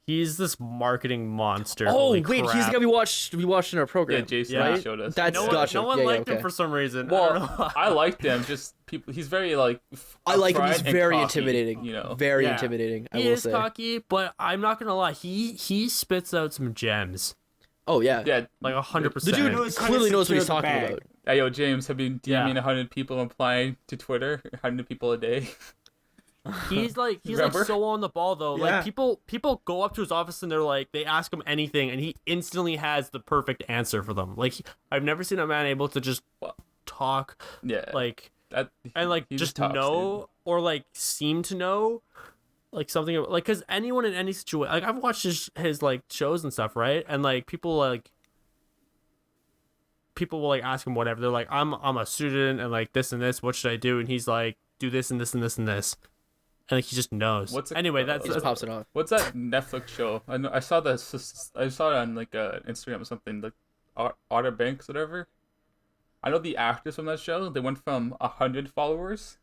He's this marketing monster. Oh Holy wait, he's crap. the guy we watched in our program. Yeah, Jason Yeah. showed us. That's No one, gotcha. no one Yeah, liked okay. him for some reason. I Well, don't know. I liked him. Just people. He's very like. I like him. He's upfront and very cocky, intimidating. You know. Very Yeah. intimidating. I He will is say. cocky, but I'm not gonna lie. He spits out some gems, Oh yeah. Yeah. like 100%. The dude knows how to clearly knows what he's secure the talking bag. about. Hey, yo, James, have you Yeah. DMing 100 people applying to Twitter? 100 people a day. He's Remember? so on the ball though. Yeah. Like people go up to his office and they ask him anything, and he instantly has the perfect answer for them. Like I've never seen a man able to just talk Yeah. like That, and like he just talks, know or like seem to know like something like, because anyone in any situation, like I've watched his like shows and stuff, right? And like people will like ask him whatever. They're like, I'm a student and like this and this, what should I do? And he's like, do this and this and this and this, and like he just knows. What's it anyway called? He just that's pops it off. What's that Netflix show? I know I saw this. I saw it on like Instagram or something, like Outer Banks, whatever. I know the actors from that show. They went from 100 followers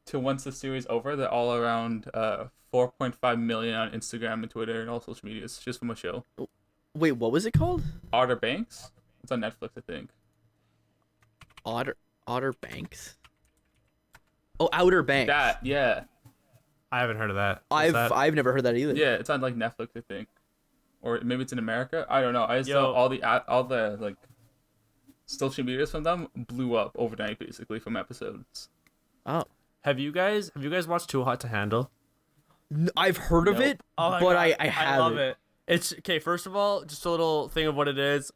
to, once the series over, they're all around 4.5 million on Instagram and Twitter and all social medias just from a show. Wait, what was it called? Outer Banks. It's on Netflix, I think. Otter Banks. Oh, Outer Banks. That, yeah, I haven't heard of that. What's that? I've never heard that either. yeah. It's on like Netflix, I think, or maybe it's in America. I don't know. I just Yo. saw all the like social medias from them blew up overnight, basically from episodes. Oh, Have you guys watched Too Hot to Handle? I've heard of Nope. it, Oh my but God, I haven't. love it. It's okay. First of all, just a little thing of what it is.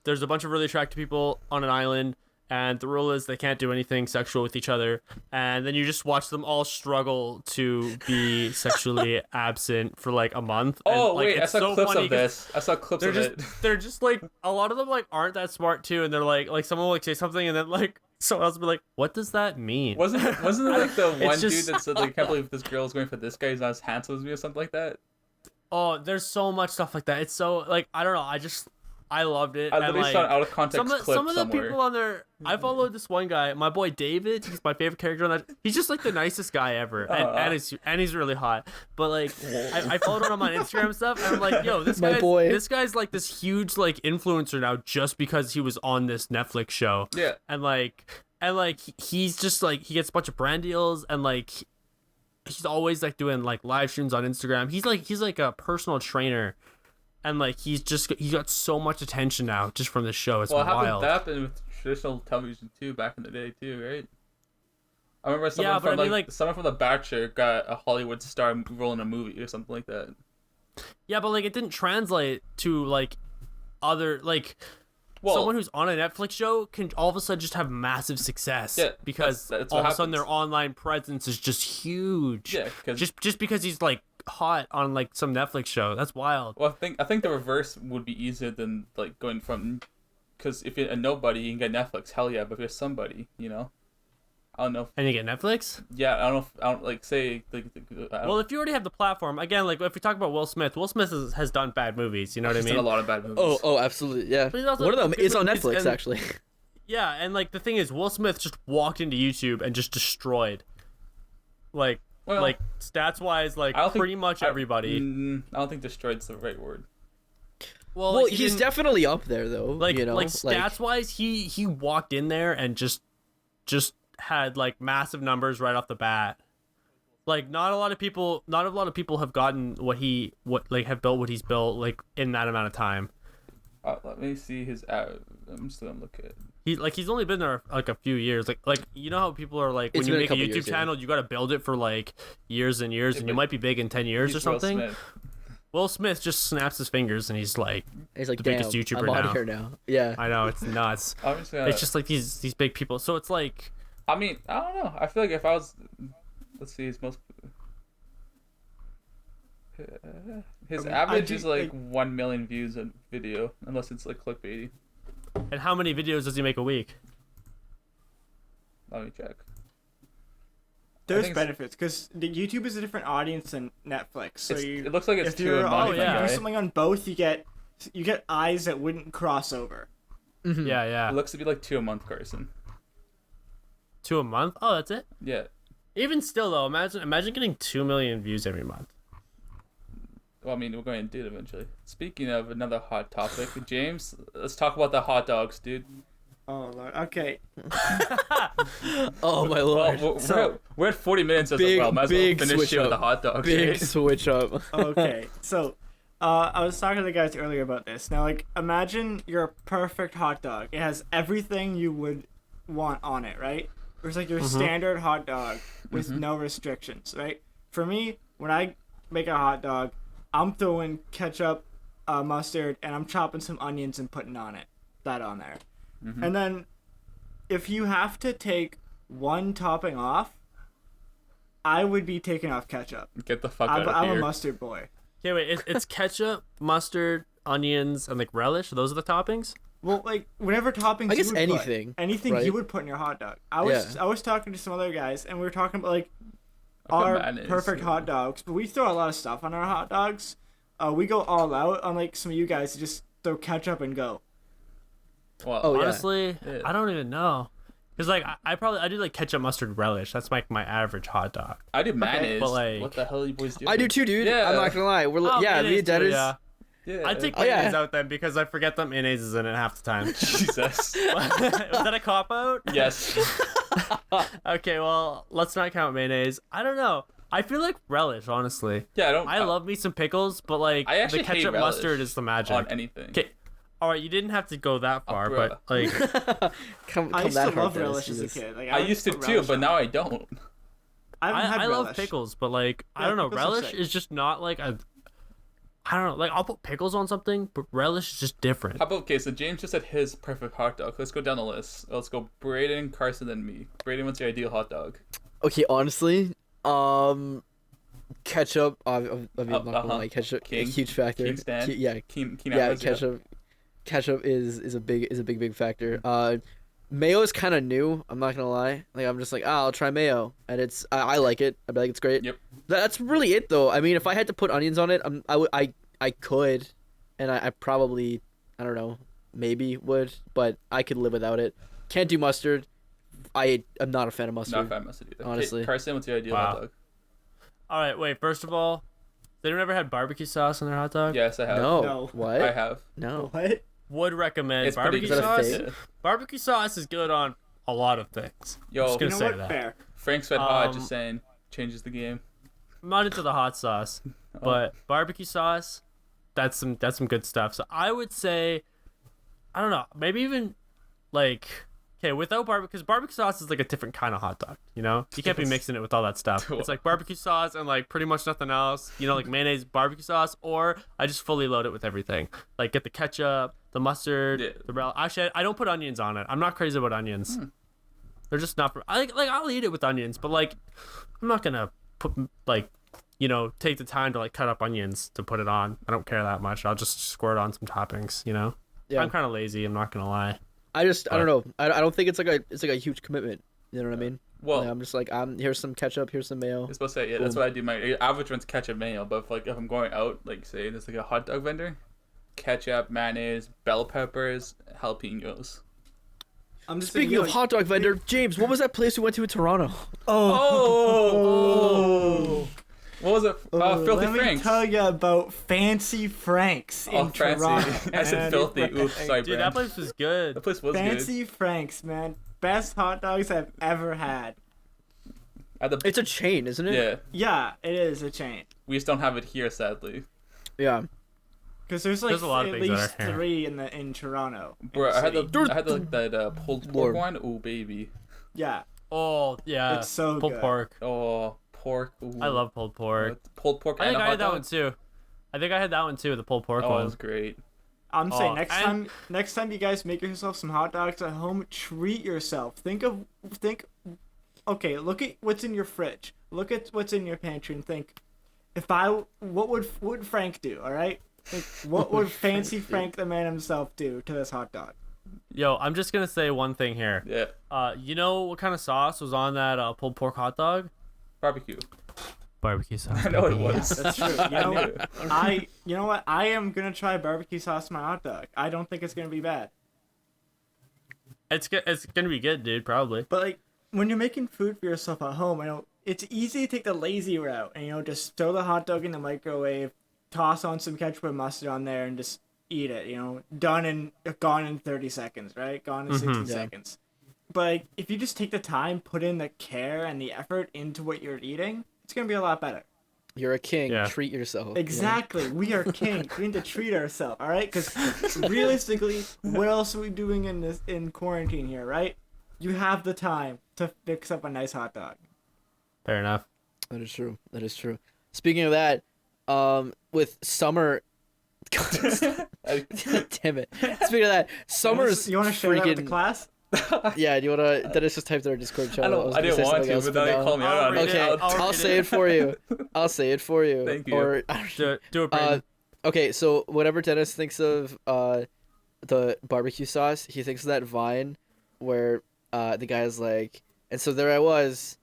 There's a bunch of really attractive people on an island, and the rule is they can't do anything sexual with each other. And then you just watch them all struggle to be sexually absent for like a month. Oh and, like, wait, I it's saw so clips funny of 'cause this. I saw clips They're of just it. they're just like, a lot of them like aren't that smart too, and they're like someone will like say something, and then like someone else will be like, what does that mean? Wasn't it like the one just- dude that said like, I can't believe this girl is going for this guy. He's not as handsome as me or something like that. Oh, there's so much stuff like that. It's so like, I don't know. I loved it. I and, literally like, saw an out of context clip some of the somewhere. people on there, I followed this one guy, my boy David. He's my favorite character on that. He's just like the nicest guy ever, and he's really hot. But like, I followed him on Instagram and stuff, and I'm like, yo, this guy's like this huge like influencer now just because he was on this Netflix show. Yeah. And he's just like, he gets a bunch of brand deals, and like he's always like doing like live streams on Instagram. He's like a personal trainer. And like he got so much attention now just from this show. It's Well, wild. that happened with traditional television too back in the day too, right? I remember someone Yeah, but from I mean, someone from The Bachelor got a Hollywood star role in a movie or something like that. Yeah, but like it didn't translate to like other like Well, someone who's on a Netflix show can all of a sudden just have massive success. Yeah, because that's all what of a sudden happens. their online presence is just huge. Yeah, 'cause- just because he's like hot on like some Netflix show. That's wild. Well, I think the reverse would be easier than like going from, because if you're a nobody, you can get Netflix. Hell yeah, but if you're somebody, you know, I don't know. And you get Netflix? Yeah, I don't like say like. Well, if you already have the platform, again, like if we talk about Will Smith has done bad movies. You know what I he's mean? done a lot of bad movies. Oh, absolutely, yeah. But he's also One of them good is on movies, Netflix, and- actually. Yeah, and like the thing is, Will Smith just walked into YouTube and just destroyed, like stats wise, like I don't think- pretty much everybody. I don't think destroyed's the right word. Well, like, he he's didn't- definitely up there, though. like you know, like stats wise, he walked in there and just had like massive numbers right off the bat. Like not a lot of people have gotten have built what he's built like in that amount of time. Let me see his. I'm just gonna look at. He's only been there like a few years. Like you know how people are like, when It's you been a make a couple YouTube years, yeah. channel, you got to build it for like years and years, and you but might be big in 10 years or He's Will something. Smith. Will Smith just snaps his fingers and he's like He's like, the damn, biggest YouTuber I'm out now. of here now. Yeah. I know, it's nuts. I'm just gonna, It's just like these big people. So it's like, I mean, I don't know. I feel like if I was, let's see, his average is like 1 million views a video, unless it's like clickbaity. and how many videos does he make a week? Let me check. There's think benefits because YouTube is a different audience than Netflix. So It looks like it's if 2 you're a month. if yeah. you guy. do something on both, you get eyes that wouldn't cross over. Mm-hmm. Yeah. It looks to be like 2 a month, Carson. 2 a month? Oh, that's it? Yeah. Even still though, imagine getting 2 million views every month. Well, I mean, we're going to do it eventually. Speaking of another hot topic, James, let's talk about the hot dogs, dude. Oh Lord. Okay. Oh my lord. Well, we're at 40 minutes as Big- well. Might as well big finish switch it with the up. hot dogs. Big right? switch up. Okay. So, I was talking to the guys earlier about this. Now, like, imagine your perfect hot dog. It has everything you would want on it, right? It's like your standard hot dog with no restrictions, right? For me, when I make a hot dog, I'm throwing ketchup, mustard, and I'm chopping some onions and putting that on there. And then, if you have to take one topping off, I would be taking off ketchup. Get the fuck out of I'm here. a mustard boy. Okay, wait, it's ketchup, mustard, onions, and like relish. Those are the toppings? Well, like whatever toppings. I guess you would anything, put, anything right? you would put in your hot dog. I was talking to some other guys, and we were talking about like our mayonnaise, perfect yeah. hot dogs. But we throw a lot of stuff on our hot dogs. We go all out. Unlike some of you guys, who just throw ketchup and go. Well, Oh, yeah. Honestly, Yeah. I don't even know. Because like I do like ketchup, mustard, relish. That's like my average hot dog. I do mayonnaise. but, like- What the hell are you boys doing? I do too, dude. Yeah. I'm not gonna lie. Oh, Yeah, me mayonnaise and too, Denis. yeah. Yeah. I take Oh, yeah. mayonnaise out then because I forget that mayonnaise is in it half the time. Jesus. Was that a cop out? Yes. Okay, well, let's not count mayonnaise. I don't know. I feel like relish, honestly. Yeah, I don't. I love me some pickles, but like I actually the hate ketchup relish mustard is the magic. on anything. Okay, all right, you didn't have to go that far, bruh. but like Come I used that to hard, love Denis, relish as a Jesus. kid. Like, I would used to put too, relish but on. now I don't. I haven't had I love relish. pickles, but like I Yeah, don't know, pickles are relish sick. is just not like a. I don't know, like I'll put pickles on something, but relish is just different. How about, okay, so James just said his perfect hot dog. Let's go down the list. Let's go Braydon, Carson, and me. Braydon, what's your ideal hot dog? Okay, honestly, ketchup. I'm not gonna lie, ketchup King. a huge factor. King Stan. Yeah, Keen yeah, apples, ketchup is a big factor. Mayo is kind of new. I'm not gonna lie. Like I'm just like, I'll try mayo, and I like it. I be like, it's great. Yep. That's really it, though. I mean, if I had to put onions on it, I could, and I probably, I don't know, maybe would, but I could live without it. Can't do mustard. I'm not a fan of mustard. Not a fan of mustard either. Honestly. Okay, Carson, what's your ideal Wow. hot dog? All right, wait. First of all, they never had barbecue sauce in their hot dog. Yes, I have. No. No. What? I have. No. What? Would recommend It's pretty barbecue good. Is that a sauce. thing? Yeah. Barbecue sauce is good on a lot of things. Yo, Just You gonna know say what? that. Fair. Frank's Red Hot, Um, just saying, changes the game. I'm not into the hot sauce, but barbecue sauce, that's some good stuff. So I would say, I don't know, maybe even like, okay, without barbecue, because barbecue sauce is like a different kind of hot dog. You know, you can't be Yes. mixing it with all that stuff. It's like barbecue sauce and like pretty much nothing else. You know, like mayonnaise, barbecue sauce, or I just fully load it with everything. Like get the ketchup, the mustard, Yeah. the relish. Actually, I don't put onions on it. I'm not crazy about onions. They're just not. Like I'll eat it with onions, but like I'm not gonna put like, you know, take the time to like cut up onions to put it on. I don't care that much. I'll just squirt on some toppings. You know. Yeah. I'm kind of lazy. I'm not gonna lie. I don't know. I don't think it's like a huge commitment. You know what I mean? Well, Like, I'm just like, here's some ketchup, here's some mayo. I was supposed to say, yeah, that's what I do. My average one's ketchup mayo, but if I'm going out, like say there's like a hot dog vendor, ketchup, mayonnaise, bell peppers, jalapenos. I'm just Speaking thinking, of like, hot dog vendor, James, what was that place we went to in Toronto? Oh, what was it? Filthy let me Franks. tell you about Fancy Franks in Fancy. Toronto. I said man. filthy. Oops, sorry, Dude, Brand. that place was good. That place was good. Fancy Franks, man. Best hot dogs I've ever had. It's a chain, isn't it? Yeah, Yeah, it is a chain. we just don't have it here, sadly. Yeah. Because there's like There's a lot of at things that least are here. 3 in Toronto. in Bro, the I had city. that pulled pork Lord. one. Ooh, baby. Yeah, Oh yeah, It's so pulled good. pork. Oh, pork. Ooh. I love pulled pork. Pulled pork I and think a I hot had that dog. one too. I think I had that one too, the pulled pork Oh, it one. was great. I'm saying Oh, next and- time you guys make yourself some hot dogs at home, treat yourself. Think. Okay, look at what's in your fridge. Look at what's in your pantry and think, what would Frank do? All right, like what would fancy Frank the man himself do to this hot dog? Yo, I'm just gonna say one thing here. Yeah, You know what kind of sauce was on that pulled pork hot dog? barbecue. Barbecue sauce. I know it baby. was. That's true. You know what? I am gonna try barbecue sauce on my hot dog. I don't think it's gonna be bad. It's gonna be good, dude. Probably. But like when you're making food for yourself at home, I know it's easy to take the lazy route and just throw the hot dog in the microwave, toss on some ketchup and mustard on there, and just eat it. Gone in 30 seconds, right? Gone in 60 seconds. But like, if you just take the time, put in the care and the effort into what you're eating, it's gonna be a lot better. You're a king. Yeah. Treat yourself. Exactly. We are kings. We need to treat ourselves, all right? Because realistically, what else are we doing in quarantine here, right? You have the time to fix up a nice hot dog. Fair enough. That is true. That is true. Speaking of that, with summer. Damn it. Speaking of that, summer's You want to share that with the freaking. class? Yeah, do you wanna? Dennis just typed in our Discord channel. I didn't want to, but then they called me out on it. Okay, I'll say it for you. I'll say it for you. Thank you. Or Do it, Braydon. okay, so whatever Dennis thinks of the barbecue sauce, he thinks of that Vine where the guy's like, and so there I was,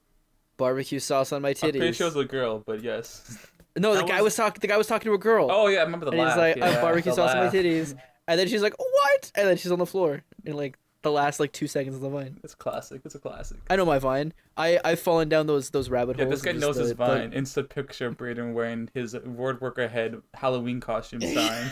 barbecue sauce on my I'm pretty titties. sure it was a girl, but yes. No, the That guy was talking. The guy was talking to a girl. Oh yeah, I remember the and he's laugh. like, yeah, I have barbecue the sauce on my laugh. titties, and then she's like, what? And then she's on the floor in like the last like 2 seconds of the Vine. It's classic. It's a classic. I know my Vine. I've fallen down those rabbit Yeah, holes. this guy and knows just his Vine. Instant picture of Braydon wearing his Word Worker Head Halloween costume sign.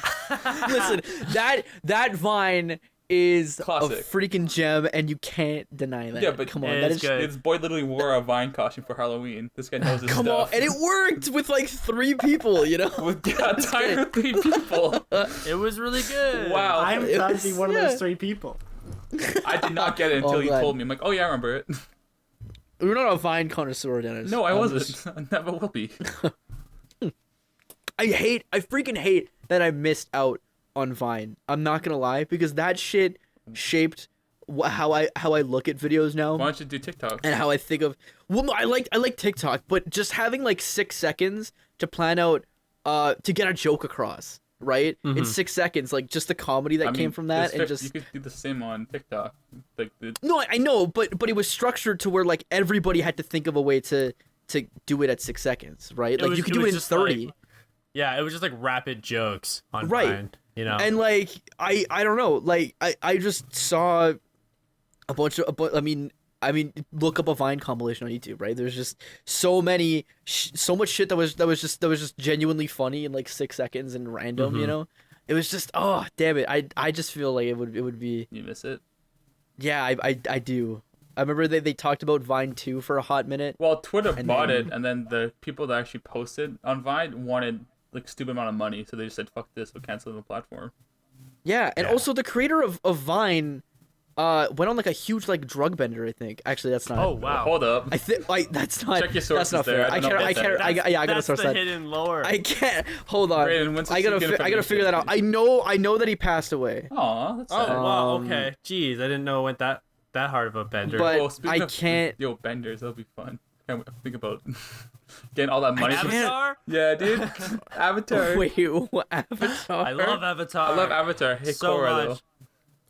Listen, that Vine is Classic. a freaking gem, and you can't deny that. Yeah, but come on, it that is is good. His boy literally wore a Vine costume for Halloween. This guy knows his come on, stuff. and it worked with like 3 people. You know, With the entire 3 people. It was really good. Wow. I'm it proud to was- be one of yeah. those 3 people. I did not get it Oh, until I'm you glad. told me. I'm like, oh yeah, I remember it. we're not a Vine connoisseur, Dennis. No, I I'm wasn't. just- I never will be. I freaking hate that I missed out on Vine. I'm not gonna lie, because that shit shaped how I look at videos now. Why don't you do TikTok? And how I think of no, I like TikTok, but just having like 6 seconds to plan out to get a joke across, right? In 6 seconds, like just the comedy that came from that, and just you could do the same on TikTok. Like no, I know, but it was structured to where like everybody had to think of a way to do it at 6 seconds, right? Like you could do it in just 30. Like, yeah, it was just like rapid jokes on Right. Vine, you know. And like I don't know, like I just saw a bunch of I mean look up a Vine compilation on YouTube, right? There's just so many so much shit that was just genuinely funny in like 6 seconds and random, you know? It was just oh, damn it. I just feel like it would be you miss it. yeah, I do. I remember they talked about Vine 2 for a hot minute. Well, Twitter And bought then- it, and then the people that actually posted on Vine wanted like stupid amount of money, so they just said fuck this, we're canceling the platform. Yeah, and Yeah. also the creator of Vine went on like a huge like drug bender, I think. Actually, that's not. Oh wow. Hold up. I think like that's not. Check your That's not sources there. fair. I I don't know can't. I about can't. that. I gotta That's source the that. hidden lore. I can't. Hold on. Braydon, when's the I gotta. secret I gotta figure that out. information? I know that he passed away. Aw, that's Oh sad. wow. Um, Okay. Jeez, I didn't know it went that hard of a bender. But Well, speaking I of- can't. Yo, benders, that'll be fun. Can't think about getting all that money. can't- Avatar. Yeah, dude. Avatar. Wait, what, Avatar? I love Avatar. I love Avatar. Hey, so Korra, much.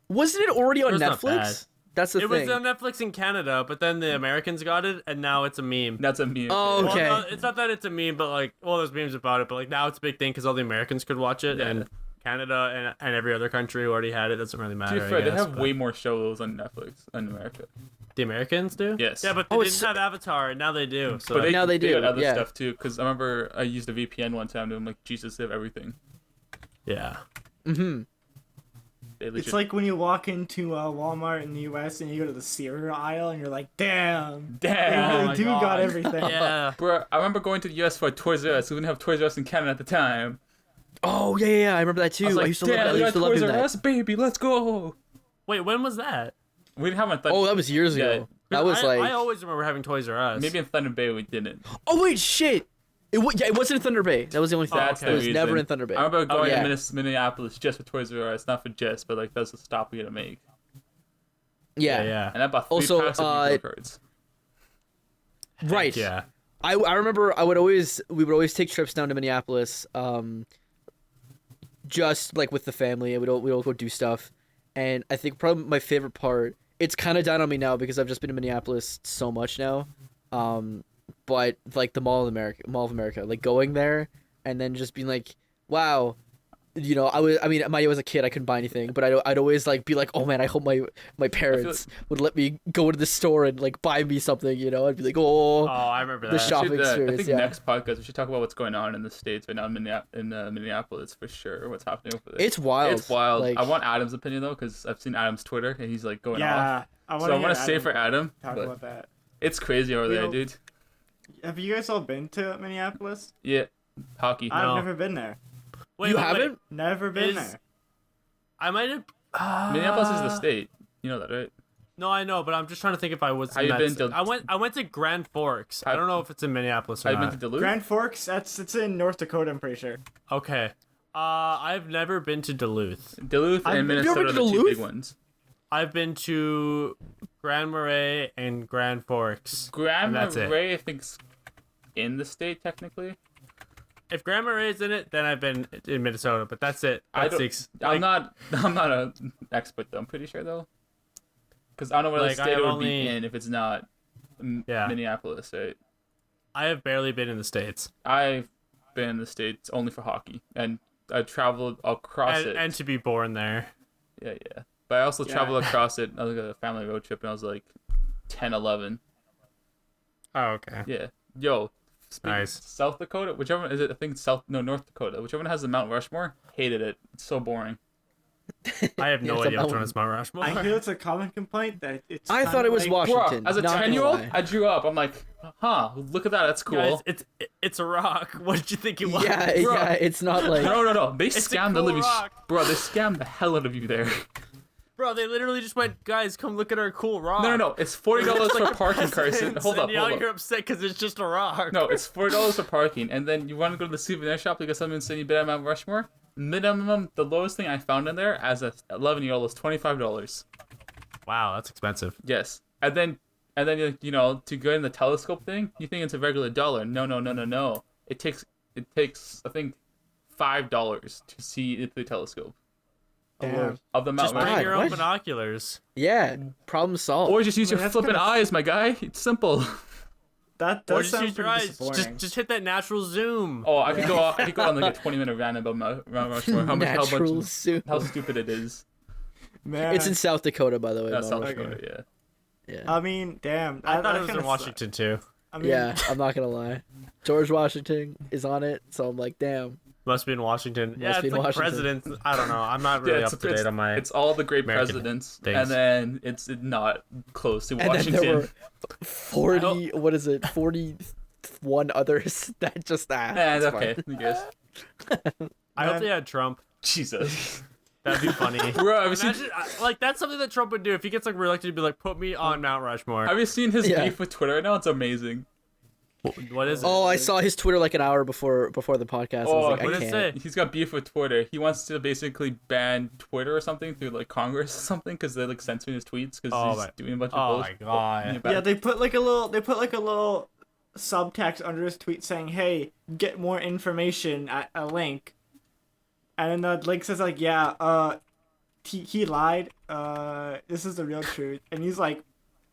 Wasn't it already on It was not bad. Netflix? That's the It thing. was on Netflix in Canada, but then the Americans got it, and now it's a meme. That's a meme. Oh, Well, okay. no, it's not that it's a meme, but like, well, there's memes about it, but like now it's a big thing because all the Americans could watch it, Yeah. and Canada and every other country who already had it. Doesn't really To matter. be I fair, they guess, have but- way more shows on Netflix in America. The Americans do. Yes. Yeah, but they Oh, didn't it's- have Avatar, and now they do. So But Now they do, got other yeah. stuff too. Because I remember I used a VPN one time, and I'm like, Jesus, they have everything. yeah. Mm-hmm. It's like when you walk into Walmart in the U.S. and you go to the cereal aisle and you're like, damn, they Damn. really do got everything. Yeah. Bro, I remember going to the US for Toys R Us. We didn't have Toys R Us in Canada at the time. Oh yeah. I remember that too. I was like, used to love damn, that. I we used got to love Toys doing R that. Us, baby, let's go. Wait, when was that? We didn't have it. Oh, that was years ago. That was I always remember having Toys R Us. maybe in Thunder Bay we didn't. Oh wait, shit. It wasn't in Thunder Bay. That was the only thing. That's okay. It was the never reason. in Thunder Bay. I remember going yeah. to Minneapolis just for Toys R Us, not for just, but like that's the stop we had to make. Yeah. And I bought 3 Also, packs of Yu-Gi-Oh cards. Right. Yeah. I remember we would always take trips down to Minneapolis, just like with the family, and we'd all go do stuff. And I think probably my favorite part, it's kind of down on me now because I've just been to Minneapolis so much now. But like the Mall of America, like going there and then just being like, wow. You know, I was a kid, I couldn't buy anything, but I'd always like be like, oh man, I hope my parents would let me go to the store and like buy me something, you know. I'd be like, oh, I remember that. the shopping I experience. think Yeah. next podcast we should talk about what's going on in the States right now in Minneapolis for sure. What's happening over there? It's wild. It's wild. Like, I want Adam's opinion though, because I've seen Adam's Twitter and he's like going off. Yeah, I So I want to say for Adam, talk but about that. it's crazy over there, Yo. dude. Have you guys all been to Minneapolis? Yeah, hockey. I've No. never been there. you haven't? Never been Is- there. I might have. Minneapolis is the state. You know that, right? No, I know, but I'm just trying to think if I was. Have you been to- I went to Grand Forks. I don't know if it's in Minneapolis or I've been not. to Duluth. Grand Forks, it's in North Dakota, I'm pretty sure. Okay. I've never been to Duluth. Duluth I've and never Minnesota been are to the two Duluth? big ones. I've been to Grand Marais and Grand Forks. Grand And that's it. Marais, I think's in the state technically. If Grand Marais is in it, then I've been in Minnesota. But that's it. I That's don't, I'm not an expert though. I'm pretty sure though, because I don't know what Like, state it I've would only- be in if it's not Yeah. Minneapolis, right? I have barely been in the States. I've been in the States only for hockey, and I traveled across it. And to be born there. Yeah. But I also Yeah. traveled across it. I was like a family road trip, and I was like 10, 11. Oh, okay. Yeah. Yo. Nice. South Dakota, whichever one is it? I think North Dakota. Whichever one has the Mount Rushmore. Hated it. It's so boring. I have no It's a idea which one mountain. is Mount Rushmore. I hear it's a common complaint that it's. I thought kinda it was like, Washington. Bro, as a not gonna 10-year-old, lie. I drew up. I'm like, huh, look at that. That's cool. Guys, it's a rock. What did you think it was? Yeah, Bro. yeah, it's not like No. They a scammed the cool living rock. bro. They scammed the hell out of you there. Bro, they literally just went, guys, come look at our cool rock. No. It's $40 for parking, Carson. Presidents, Hold up. and now you're upset because it's just a rock. No, it's $4 for parking, and then you want to go to the souvenir shop to get something saying you been at Mount Rushmore. Minimum, the lowest thing I found in there as a 11-year-old was $25. Wow, that's expensive. Yes, and then you know, to go in the telescope thing, you think it's a regular dollar. No. It takes I think $5 to see it through the telescope Damn. of the Mount Just bring Rushmore. God, your own what? binoculars. yeah, problem solved. Or just use your Well, that's flipping kinda- eyes, my guy. It's simple. That Or does just sound use your pretty eyes. disappointing. Just hit that natural zoom. Oh, I could go on like a 20-minute rant about Mount Rushmore. Natural soup. How stupid it is. Man, It's in South Dakota, by the way. That's Mount South Rushmore. Dakota, yeah. Yeah. I mean, damn. I thought that it was kinda in Washington too. I mean, Yeah, I'm not gonna lie. George Washington is on it, so I'm like, damn. Must be in Washington. Must Yeah, be it's in like Washington. presidents. I don't know. I'm not really up to date on my. It's all the great American presidents, things. and then it's not close to And then Washington. there were 40. What is it? 41 others that just And that's okay, fine. I guess. I hope Man. they had Trump. Jesus. That'd be funny. Bro, have you seen, Imagine, like that's something that Trump would do if he gets like reelected. He'd be like, "Put me on Mount Rushmore." have you seen his Yeah. beef with Twitter right now? It's amazing. What is it? Oh, I saw his Twitter like an hour before the podcast. I Oh, was like, what I did it can't. say? He's got beef with Twitter. He wants to basically ban Twitter or something through like Congress or something because they're like censoring his tweets because Oh he's my- doing a bunch of oh bullshit. my God. about- Yeah, they put like a little subtext under his tweet saying, "Hey, get more information at a link," and then the link says like, "Yeah, he lied. This is the real truth," and he's like,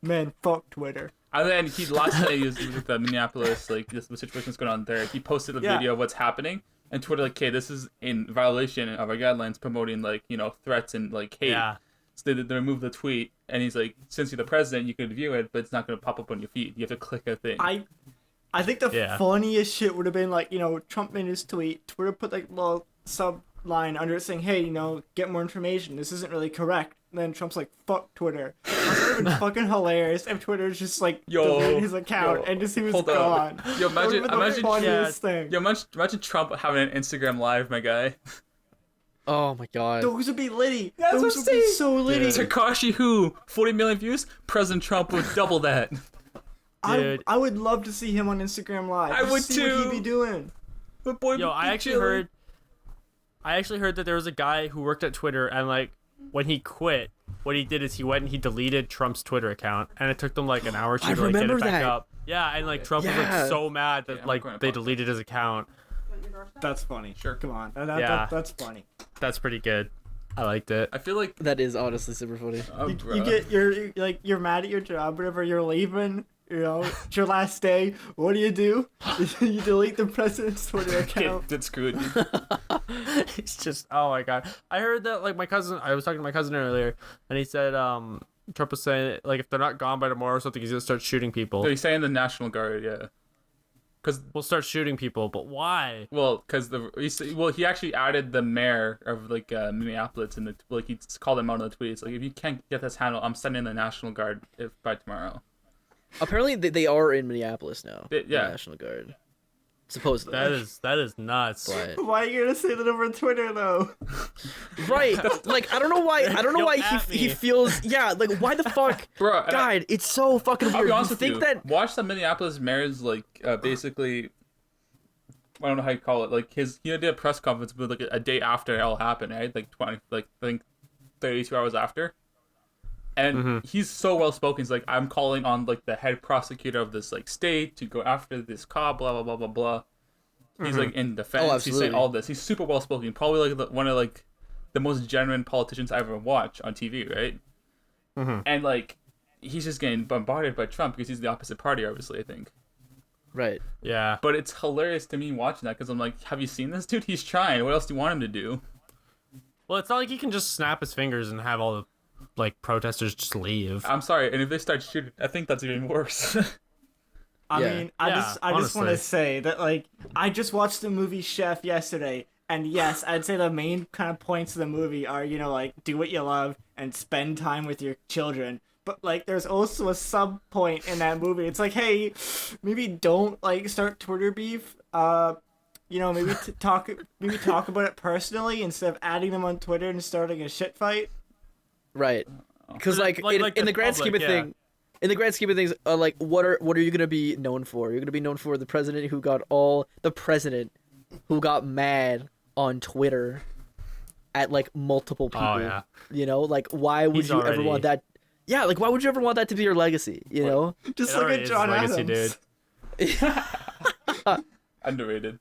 "Man, fuck Twitter." And then last night he was with the Minneapolis, like the situation that's going on there. He posted a Yeah. video of what's happening, and Twitter like, "Okay, this is in violation of our guidelines promoting like threats and like hate." Yeah. So they removed the tweet, and he's like, "Since you're the president, you could view it, but it's not going to pop up on your feed. You have to click a thing." I think the Yeah. funniest shit would have been like, Trump made his tweet, Twitter put like little line under it saying, "Hey, get more information. This isn't really correct." And then Trump's like, "Fuck Twitter." That would have been fucking hilarious if Twitter's just like deleted his account and just he was gone. Yo, imagine the funniest thing. Yo, imagine Trump having an Instagram live, my guy. Oh my god. Those would be litty. That's Those what would I'm be saying. so litty. Takashi who 40 million views. President Trump would double that. Dude. I would love to see him on Instagram Live. I would see too. what he'd be doing. But boy, Yo, I actually heard that there was a guy who worked at Twitter, and like when he quit, what he did is he went and he deleted Trump's Twitter account, and it took them like an hour or two to like get it back up. Yeah, and like Trump was like so mad that they deleted his account. That's funny. Sure. Come on. That's funny. That's pretty good. I liked it. I feel like That is honestly super funny. You're mad at your job, whatever. You're leaving. It's your last day. What do? You delete the president's Twitter account. Get screwed. It's just, oh my god. I heard that like I was talking to my cousin earlier, and he said Trump was saying like if they're not gone by tomorrow or something, he's gonna start shooting people. So he's saying the National Guard, yeah. Because we'll start shooting people, but why? well, because he actually added the mayor of like Minneapolis in the he called him out on the tweets like if you can't get this handled, I'm sending the National Guard by tomorrow. Apparently they are in Minneapolis now. Yeah. The National Guard. Supposedly. That is nuts. But... Why are you gonna say that over Twitter though? Right. Like I don't know why he feels like why the fuck Bro, God, it's so fucking I'll weird. be honest You with think you. that Watch the Minneapolis mayor's like basically I don't know how you call it. Like he did a press conference but like a day after it all happened, right? Like I think 32 hours after. And he's so well spoken. He's like, I'm calling on like the head prosecutor of this like state to go after this cop, blah blah blah blah blah. He's like in defense. He's saying all this. He's super well spoken. Probably like one of like the most genuine politicians I ever watched on TV, right? And like he's just getting bombarded by Trump because he's the opposite party, obviously. I think. Right. Yeah. But it's hilarious to me watching that because I'm like, have you seen this dude? He's trying. What else do you want him to do? Well, it's not like he can just snap his fingers and have all the like protesters just leave. I'm sorry, and if they start shooting, I think that's even worse. I mean, I just want to say that like I just watched the movie Chef yesterday, and yes, I'd say the main kind of points of the movie are like do what you love and spend time with your children. But like, there's also a sub point in that movie. It's like, hey, maybe don't like start Twitter beef. Maybe talk about it personally instead of adding them on Twitter and starting a shit fight. Right. Because in the grand scheme of things, like what are you gonna be known for? You're gonna be known for the president who got mad on Twitter at like multiple people. Oh yeah. Like why would you ever want that? Yeah, like why would you ever want that to be your legacy? Just like a John Adams. Dude. Underrated.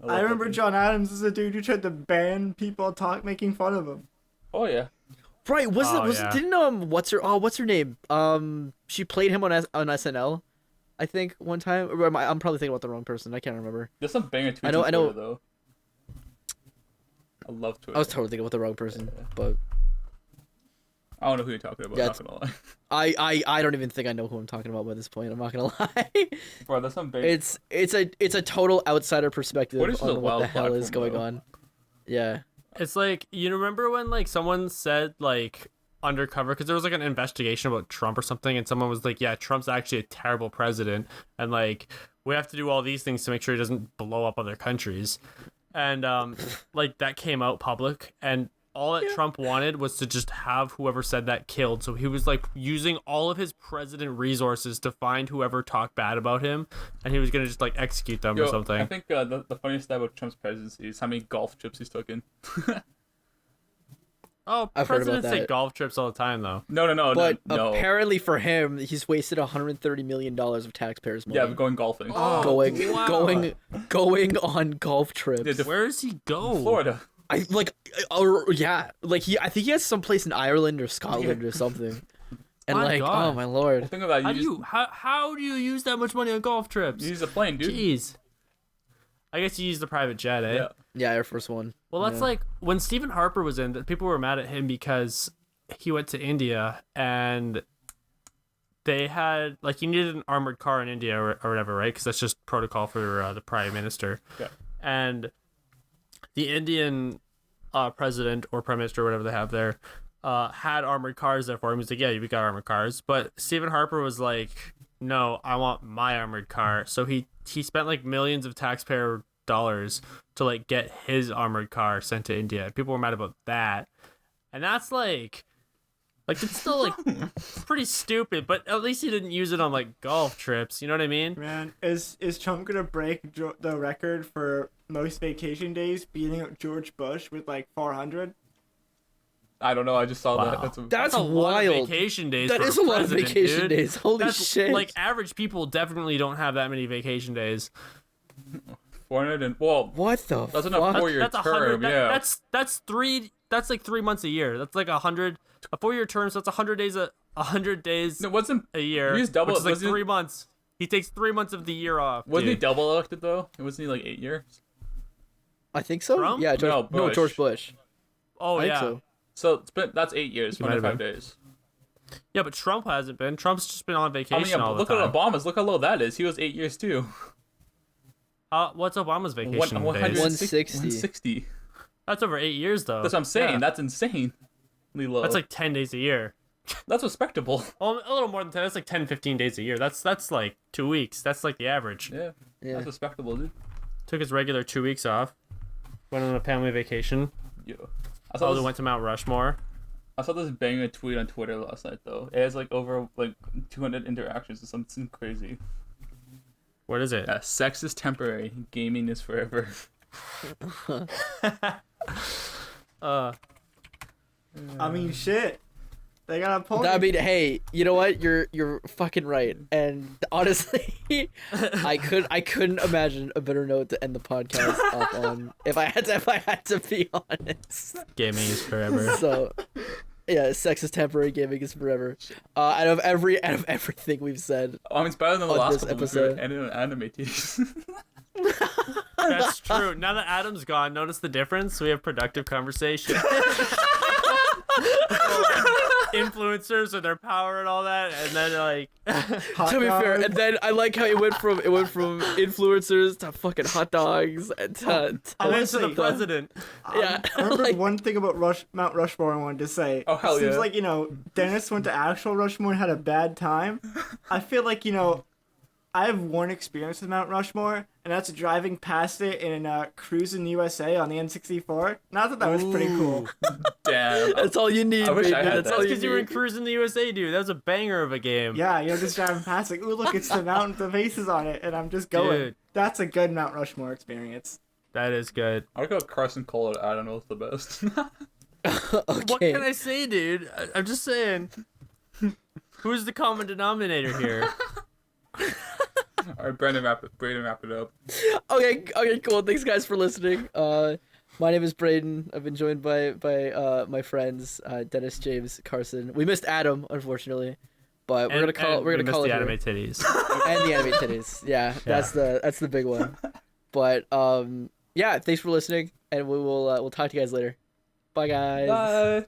I remember John Adams is a dude who tried to ban people making fun of him. Oh yeah. Right, didn't what's her name? She played him on SNL, I think one time. Or I'm probably thinking about the wrong person. I can't remember. There's some banger tweets on Twitter, though. I love Twitter. I was totally thinking about the wrong person, but I don't know who you're talking about. I'm not gonna lie. I don't even think I know who I'm talking about by this point. I'm not gonna lie. Bro, there's some banger. It's a total outsider perspective on what the hell is going on. Yeah. It's like, you remember when like someone said like undercover, because there was like an investigation about Trump or something, and someone was like, yeah, Trump's actually a terrible president, and like we have to do all these things to make sure he doesn't blow up other countries, and like that came out public, and all that Trump wanted was to just have whoever said that killed. So he was like using all of his president resources to find whoever talked bad about him, and he was gonna just like execute them or something. I think the funniest thing about Trump's presidency is how many golf trips he's taken. Oh, I've heard about presidents take that. golf trips all the time though. No. But apparently for him, he's wasted $130 million of taxpayers' money. Yeah, going golfing. Going on golf trips. Where does he go? Florida. I think he has some place in Ireland or Scotland or something. And My God. oh my lord. Think about it. How do you use that much money on golf trips? You use a plane, dude. Jeez. I guess you use the private jet, eh? Yeah, Air Force One. Well, that's like when Stephen Harper was in, people were mad at him because he went to India and they had like he needed an armored car in India or whatever, right? Because that's just protocol for the prime minister. Yeah. And the Indian president or prime minister or whatever they have there had armored cars there for him. He's like, yeah, we got armored cars. But Stephen Harper was like, no, I want my armored car. So he spent like millions of taxpayer dollars to like get his armored car sent to India. People were mad about that. And that's like it's still like pretty stupid, but at least he didn't use it on like golf trips. You know what I mean? Man, is Trump gonna break the record for most vacation days, beating out George Bush with like 400? I don't know. I just saw Wow. that. That's a lot of wild. vacation days. That for is a a lot of president, vacation dude. days. Holy That's, shit. Like average people definitely don't have that many vacation days. 400 and well, What the that's fuck? a 4-year That's term. Yeah. That's like 3 months a year. That's like 100 a 4-year term. So that's 100 days 100 days No, wasn't a year. he was double? Which is like wasn't 3 months. He takes 3 months of the year off. Wasn't he dude. double elected though? Wasn't he like 8 years? I think so. Trump? Yeah, George, No, no, George Bush. Oh I think yeah. so. So that's 8 years, might have 25 been. days. Yeah, but Trump hasn't been. Trump's just been on I vacation mean, all the look time. at Obama's. Look how low that is. He was 8 years too. What's Obama's vacation days? 160. 160. That's over 8 years though. That's what I'm saying. Yeah. That's insanely low. That's like 10 days a year. That's respectable. Well, a little more than 10. That's like 10, 15 days a year. That's like 2 weeks. That's like the average. Yeah. Yeah. That's respectable, dude. Took his regular 2 weeks off. Went on a family vacation. Yo. Probably went to Mount Rushmore. I saw this banger tweet on Twitter last night though. It has like over like 200 interactions or something crazy. What is it? Sex is temporary, gaming is forever. I mean, shit. They got a point. I mean, hey, you know what? You're fucking right. And honestly, I couldn't imagine a better note to end the podcast off on if I had to be honest. Gaming is forever. So, yeah, sex is temporary, gaming is forever. Out of everything we've said, I mean, it's better than the On last this couple episode. and an anime tease. That's true. Now that Adam's gone, notice the difference? We have productive conversation. Influencers and their power and all that, and then like to be fair, and then I like how it went from influencers to fucking hot dogs and to I went to the Honestly, president. yeah. I remember like, one thing about Mount Rushmore I wanted to say. Oh, hell Seems yeah. like, Denis went to actual Rushmore and had a bad time. I feel like, I have one experience with Mount Rushmore, and that's driving past it in Cruising USA on the N64. Not that was pretty cool. Damn. that's all you need, I wish baby. I had That's that. all That's you because you were in need. Cruising the USA, dude. That was a banger of a game. Yeah, just driving past, like, ooh, look, it's the mountain with the faces on it, and I'm just going. Dude. That's a good Mount Rushmore experience. That is good. I like how Carson called it. I don't know what's the best. What Okay. can I say, dude? I'm just saying. Who's the common denominator here? All right, Braydon, wrap it up. Okay, cool. Thanks, guys, for listening. My name is Braydon. I've been joined by my friends, Denis, James, Carson. We missed Adam, unfortunately, but we're gonna call we it missed the here. anime titties. And the anime titties. Yeah, that's the big one. But yeah, thanks for listening, and we'll talk to you guys later. Bye, guys. Bye.